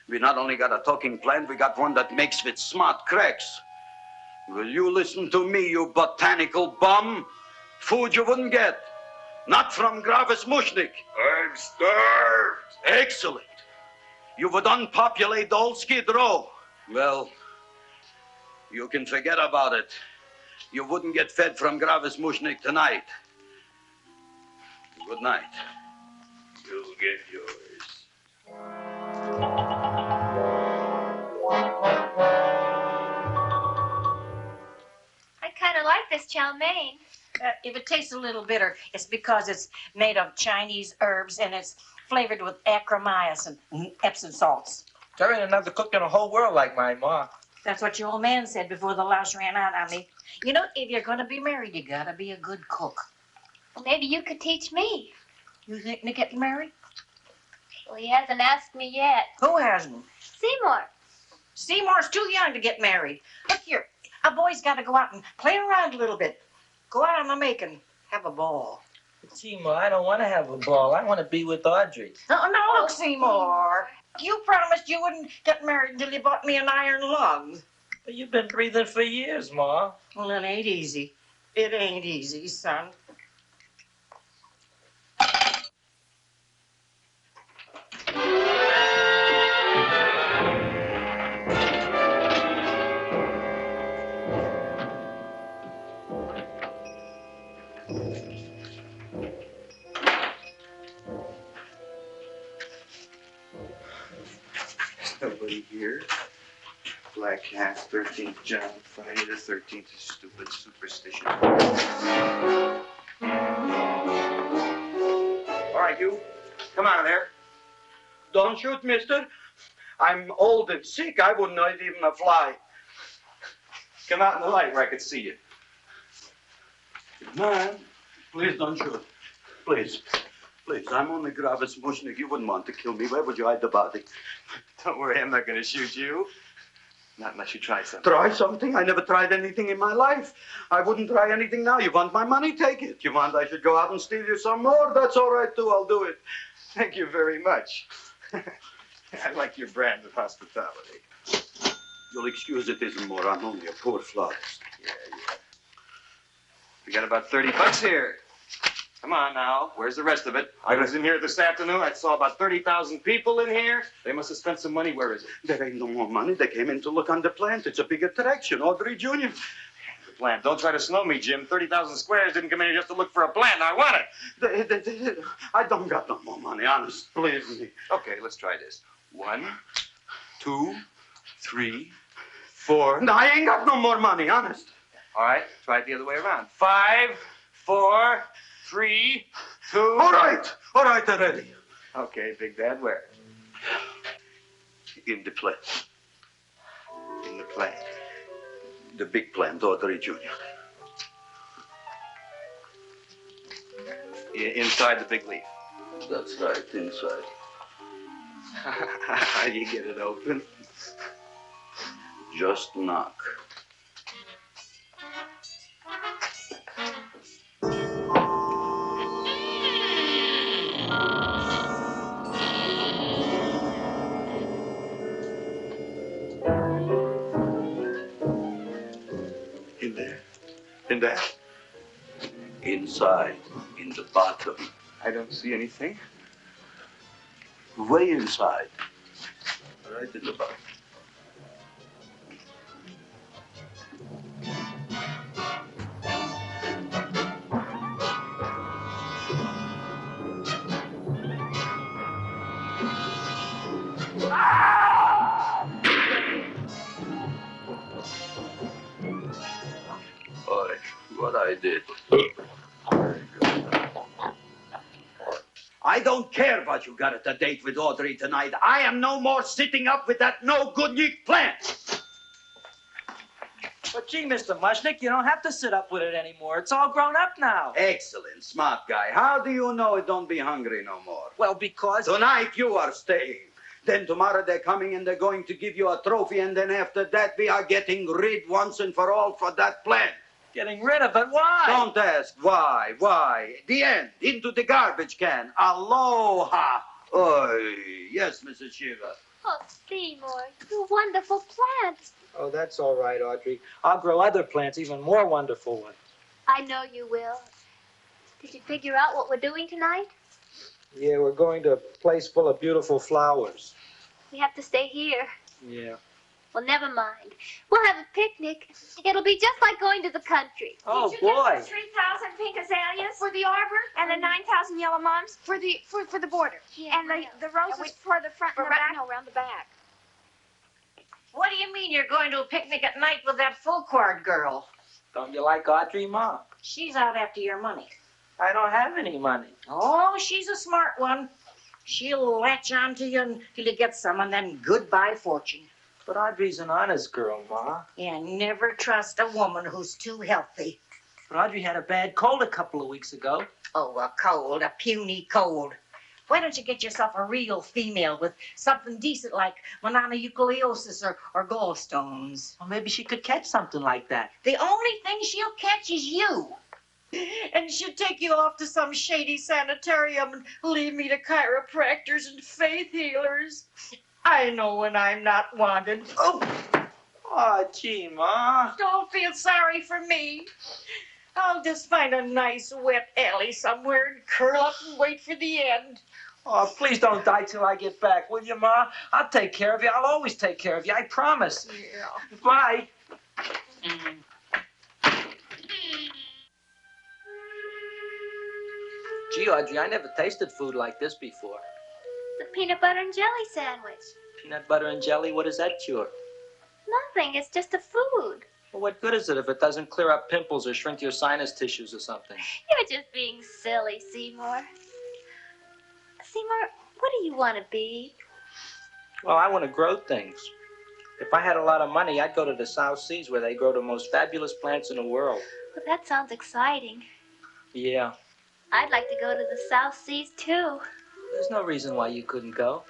We not only got a talking plant, we got one that makes with smart cracks. Will you listen to me, you botanical bum? Food you wouldn't get. Not from Gravis Mushnik. I'm starved. Excellent. You would unpopulate the old Skid Row. Well, you can forget about it. You wouldn't get fed from Gravis Mushnik tonight. Good night. You'll get yours. I kind of like this chow mein. If it tastes a little bitter, it's because it's made of Chinese herbs and it's flavored with acromycin and Epsom salts. There ain't another cook in the whole world like my ma. That's what your old man said before the louse ran out on me. You know, if you're going to be married, you got to be a good cook. Well, maybe you could teach me. You think to get married? Well, he hasn't asked me yet. Who hasn't? Seymour. Seymour's too young to get married. Look here, a boy's got to go out and play around a little bit. Go out on the make and have a ball. Seymour, I don't want to have a ball. I want to be with Audrey. No, look, Seymour. You promised you wouldn't get married until you bought me an iron lung. But you've been breathing for years, Ma. Well, it ain't easy. It ain't easy, son. Nobody here. Black Cat, 13th John, Friday the 13th, stupid superstition. All right, you. Come out of there. Don't shoot, mister. I'm old and sick. I wouldn't hurt even a fly. Come out in the light where I could see you. Man, please don't shoot. Please. Please, I'm only Gravis Mushnik. You wouldn't want to kill me. Where would you hide the body? Don't worry, I'm not going to shoot you. Not unless you try something. Try something? I never tried anything in my life. I wouldn't try anything now. You want my money? Take it. You want I should go out and steal you some more? That's all right, too. I'll do it. Thank you very much. I like your brand of hospitality. You'll excuse it isn't more. I'm only a poor florist. Yeah. We got about $30 here. Come on now. Where's the rest of it? I was in here this afternoon. I saw about 30,000 people in here. They must have spent some money. Where is it? There ain't no more money. They came in to look on the plant. It's a big attraction. Audrey Jr. The plant. Don't try to snow me, Jim. 30,000 squares didn't come in here just to look for a plant. I want it. I don't got no more money, honest. Believe me. Okay, let's try this. 1, 2, 3, 4. No, I ain't got no more money, honest. All right, try it the other way around. 5, 4, 3, 2. All right already. Okay, Big Dad, where? In the plant. In the plant. The big plant, Audrey Jr. Inside the big leaf. That's right, inside. How do you get it open? Just knock. In there? Inside, in the bottom. I don't see anything. Way inside. Right in the bottom. Boy, what I did. I don't care what you got at the date with Audrey tonight. I am no more sitting up with that no-good plant. But gee, Mr. Mushnick, you don't have to sit up with it anymore. It's all grown up now. Excellent, smart guy. How do you know it don't be hungry no more? Well, because... Tonight you are staying. Then tomorrow they're coming and they're going to give you a trophy, and then after that we are getting rid once and for all for that plant. Getting rid of it? Why? Don't ask why. Why? The end. Into the garbage can. Aloha. Oy. Yes, Mrs. Shiva. Oh, Seymour, you wonderful plant. Oh, that's all right, Audrey. I'll grow other plants, even more wonderful ones. I know you will. Did you figure out what we're doing tonight? Yeah, we're going to a place full of beautiful flowers. We have to stay here. Yeah. Well, never mind. We'll have a picnic. It'll be just like going to the country. Oh, Did you boy. get the 3,000 pink azaleas for the arbor and the 9,000 yellow mums for the border? Yeah, and the roses for the front and the back? No, around the back. What do you mean you're going to a picnic at night with that full cord girl? Don't you like Audrey, Ma? She's out after your money. I don't have any money. Oh, she's a smart one. She'll latch on to you until you get some, and then goodbye fortune. But Audrey's an honest girl, Ma. And never trust a woman who's too healthy. But Audrey had a bad cold a couple of weeks ago. Oh, a cold, a puny cold. Why don't you get yourself a real female with something decent like mononucleosis or gallstones? Well, maybe she could catch something like that. The only thing she'll catch is you. And she'll take you off to some shady sanitarium and leave me to chiropractors and faith healers. I know when I'm not wanted. Oh, gee, Ma. Don't feel sorry for me. I'll just find a nice wet alley somewhere and curl up and wait for the end. Oh, please don't die till I get back, will you, Ma? I'll take care of you. I'll always take care of you. I promise. Yeah. Bye. Gee, Audrey, I never tasted food like this before. The peanut butter and jelly sandwich. Peanut butter and jelly, what does that cure? Nothing. It's just a food. Well, what good is it if it doesn't clear up pimples or shrink your sinus tissues or something? You're just being silly, Seymour. Seymour, what do you want to be? Well, I want to grow things. If I had a lot of money, I'd go to the South Seas where they grow the most fabulous plants in the world. Well, that sounds exciting. Yeah. I'd like to go to the South Seas, too. There's no reason why you couldn't go.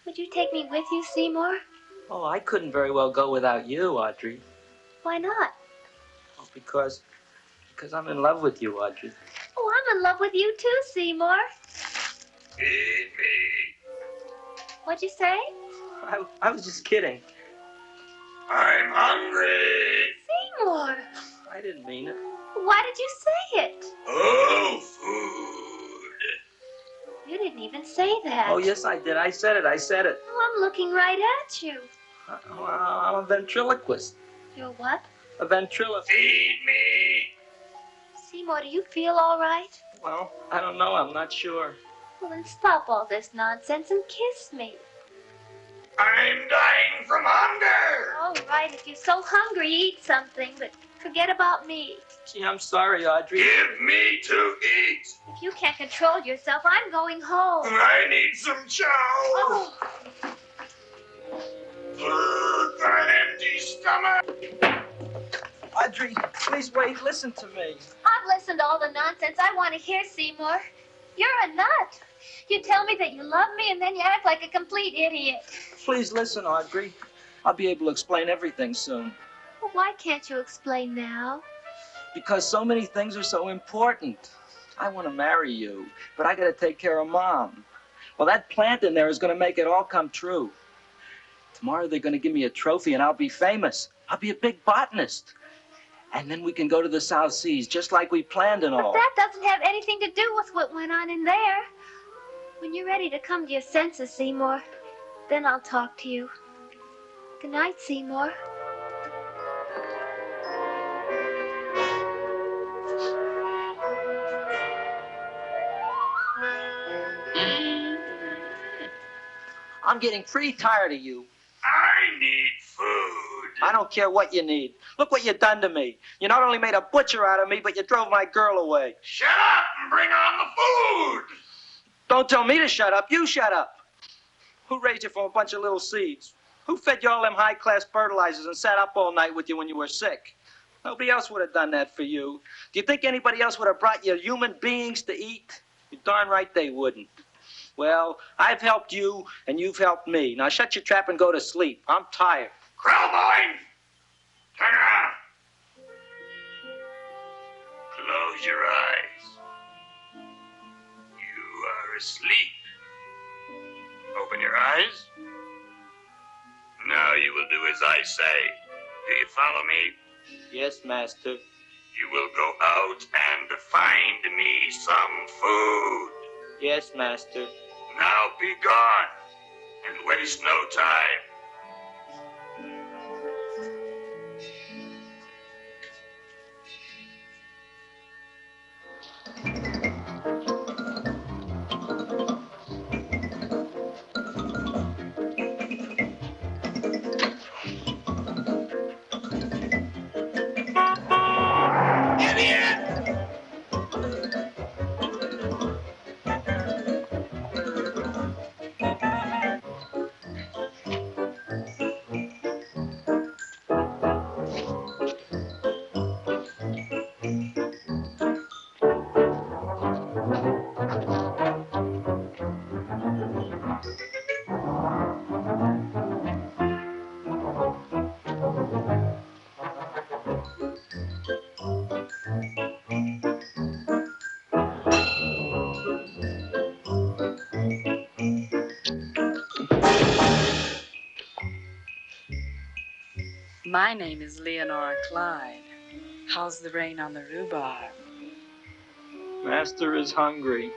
Would you take me with you, Seymour? Oh, I couldn't very well go without you, Audrey. Why not? Oh, because I'm in love with you, Audrey. Oh, I'm in love with you, too, Seymour. Feed me. What'd you say? I was just kidding. I'm hungry. Seymour! I didn't mean it. Why did you say it? Oh, food. You didn't even say that. Oh, yes, I did. I said it. Oh, I'm looking right at you. I'm a ventriloquist. You're what? A ventriloquist. Feed me. Seymour, do you feel all right? Well, I don't know. I'm not sure. Well, then stop all this nonsense and kiss me. I'm dying from hunger. All right, if you're so hungry, eat something, but forget about me. Gee, I'm sorry, Audrey. Give me to eat. If you can't control yourself, I'm going home. I need some chow. Oh, For an empty stomach. Audrey, please wait. Listen to me. I've listened to all the nonsense I want to hear, Seymour. You're a nut. You tell me that you love me, and then you act like a complete idiot. Please listen, Audrey. I'll be able to explain everything soon. Well, why can't you explain now? Because so many things are so important. I want to marry you, but I got to take care of Mom. Well, that plant in there is going to make it all come true. Tomorrow they're going to give me a trophy, and I'll be famous. I'll be a big botanist. And then we can go to the South Seas, just like we planned and all. But that doesn't have anything to do with what went on in there. When you're ready to come to your senses, Seymour, then I'll talk to you. Good night, Seymour. I'm getting pretty tired of you. I need food. I don't care what you need. Look what you done to me. You not only made a butcher out of me, but you drove my girl away. Shut up and bring on the food. Don't tell me to shut up. You shut up. Who raised you from a bunch of little seeds? Who fed you all them high-class fertilizers and sat up all night with you when you were sick? Nobody else would have done that for you. Do you think anybody else would have brought you human beings to eat? You're darn right they wouldn't. Well, I've helped you, and you've helped me. Now shut your trap and go to sleep. I'm tired. Krellboy! Turn around. Close your eyes. You are asleep. Open your eyes. Now you will do as I say. Do you follow me? Yes, Master. You will go out and find me some food. Yes, Master. Now be gone and waste no time. My name is Leonora Clyde. How's the rain on the rhubarb? Master is hungry.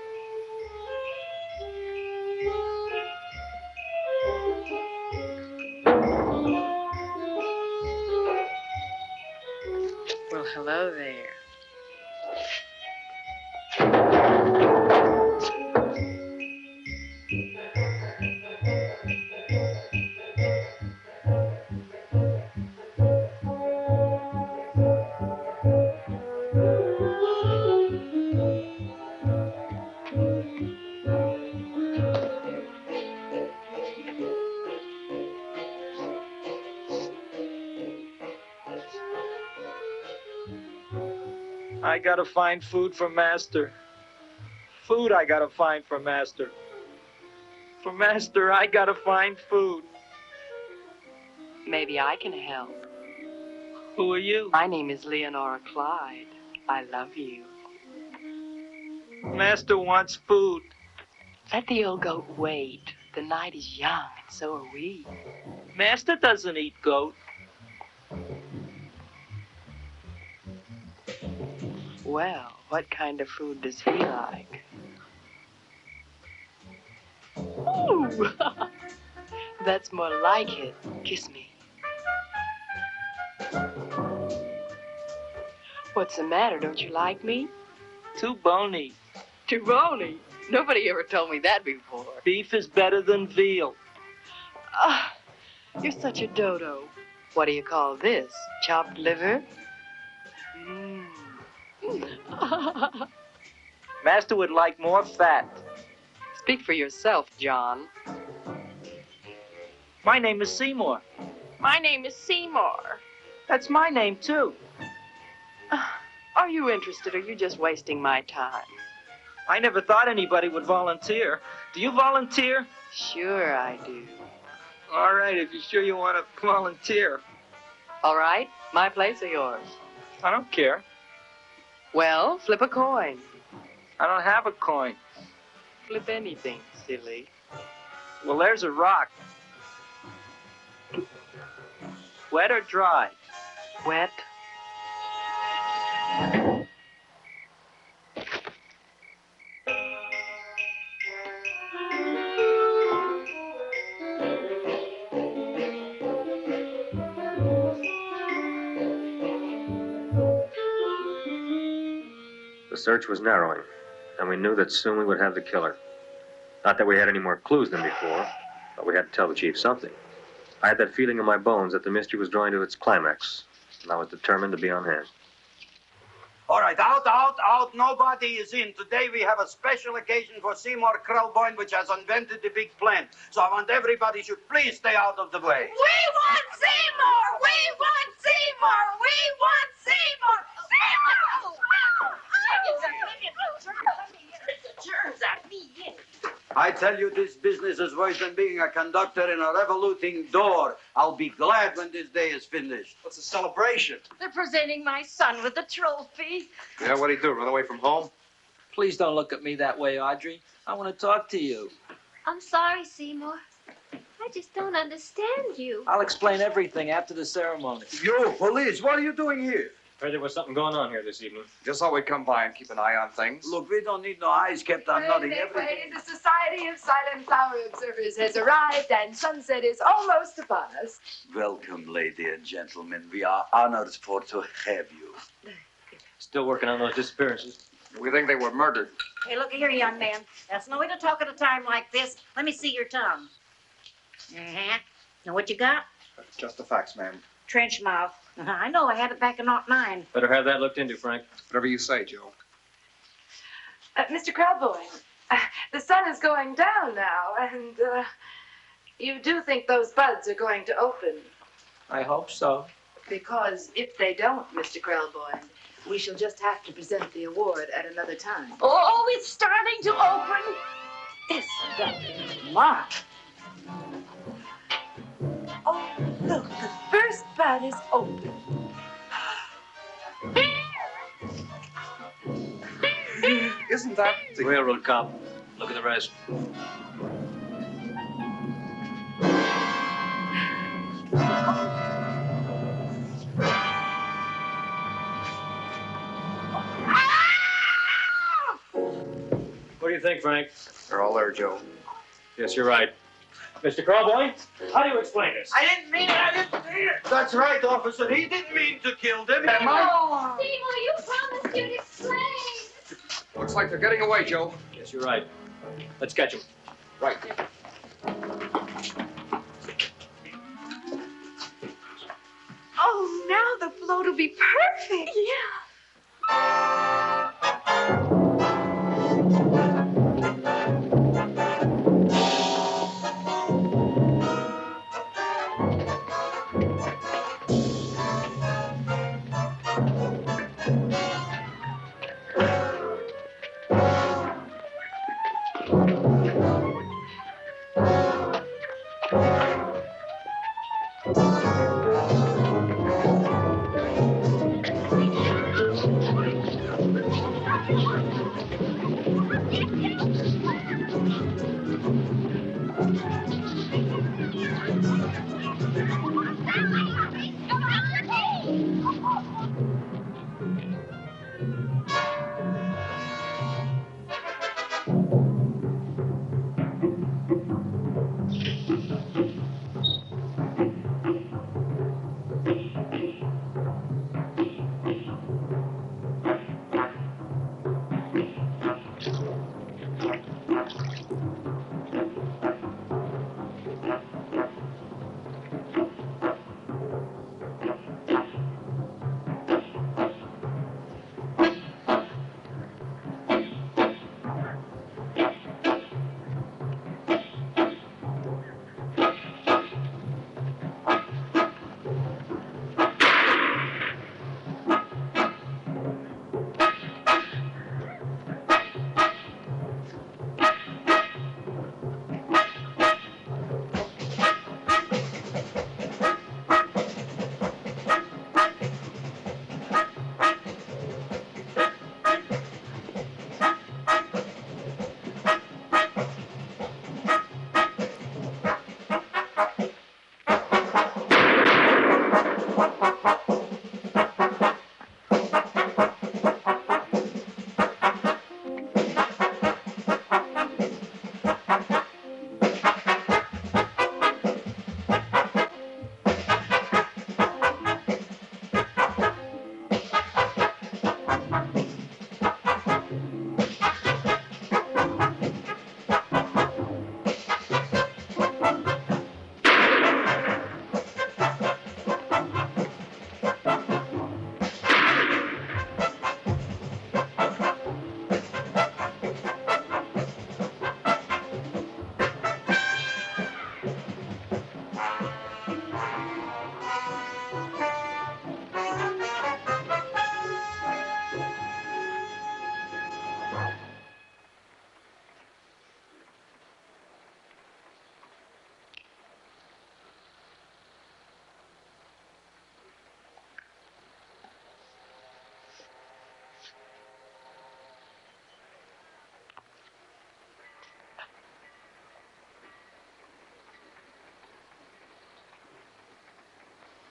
Well, hello there. I gotta find food for Master. Food I gotta find for Master. For Master, I gotta find food. Maybe I can help. Who are you? My name is Leonora Clyde. I love you. Master wants food. Let the old goat wait. The night is young, and so are we. Master doesn't eat goat. Well, what kind of food does he like? Ooh! That's more like it. Kiss me. What's the matter? Don't you like me? Too bony. Too bony? Nobody ever told me that before. Beef is better than veal. Ah, you're such a dodo. What do you call this? Chopped liver? Master would like more fat. Speak for yourself, John. My name is Seymour. My name is Seymour. That's my name, too. Are you interested, or are you just wasting my time? I never thought anybody would volunteer. Do you volunteer? Sure I do. All right, if you're sure you want to volunteer. All right, my place or yours? I don't care. Well, flip a coin. I don't have a coin. Flip anything, silly. Well, there's a rock. Wet or dry? Wet. The search was narrowing, and we knew that soon we would have the killer. Not that we had any more clues than before, but we had to tell the chief something. I had that feeling in my bones that the mystery was drawing to its climax, and I was determined to be on hand. All right, out. Nobody is in. Today we have a special occasion for Seymour Krelboyne, which has invented the big plant. So I want everybody should please stay out of the way. We want Seymour! We want Seymour! We want Seymour! I tell you, this business is worse than being a conductor in a revoluting door. I'll be glad when this day is finished. What's a celebration? They're presenting my son with a trophy. Yeah, what'd he do? Run away from home? Please don't look at me that way, Audrey. I want to talk to you. I'm sorry, Seymour. I just don't understand you. I'll explain everything after the ceremony. You, police, what are you doing here? Heard there was something going on here this evening. Just thought we'd come by and keep an eye on things. Look, we don't need no eyes kept on nothing. Everything. The Society of Silent Flower Observers has arrived, and sunset is almost upon us. Welcome, lady and gentlemen. We are honored for to have you. Still working on those disappearances. We think they were murdered. Hey, look here, young man. That's no way to talk at a time like this. Let me see your tongue. Uh-huh. Now, what you got? Just the facts, ma'am. Trench mouth. I know, I had it back in '09. Better have that looked into, Frank. Whatever you say, Joe. Mr. Krelboyne, the sun is going down now, and you do think those buds are going to open? I hope so. Because if they don't, Mr. Krelboyne, we shall just have to present the award at another time. Oh, it's starting to open. This is Mark. Oh, look, the first bud is open. Isn't that the railroad cop? Look at the rest. What do you think, Frank? They're all there, Joe. Yes, you're right. Mr. Krelboyne, how do you explain this? I didn't mean it. That's right, officer. He didn't mean to kill them. Seymour, you promised you'd explain. Looks like they're getting away, Joe. Yes, you're right. Let's catch him. Right. Oh, now the float will be perfect. Yeah.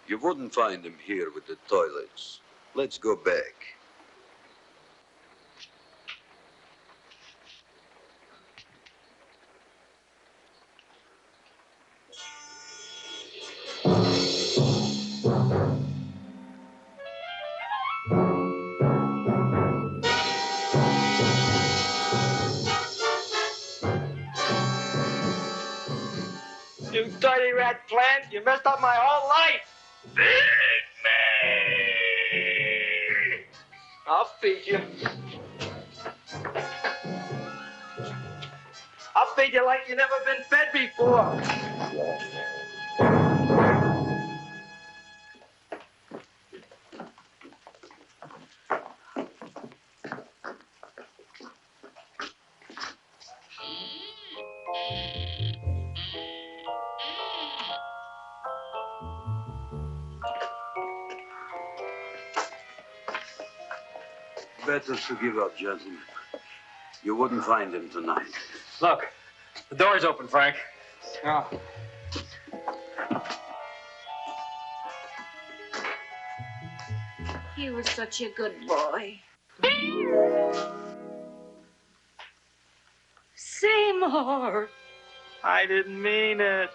You wouldn't find him here with the toilets. Let's go back. You dirty rat plant, you messed up my whole life. I'll feed you. I'll feed you like you never been fed before. Better to give up, gentlemen. You wouldn't find him tonight. Look, the door's open, Frank. Oh. He was such a good boy. Seymour! I didn't mean it.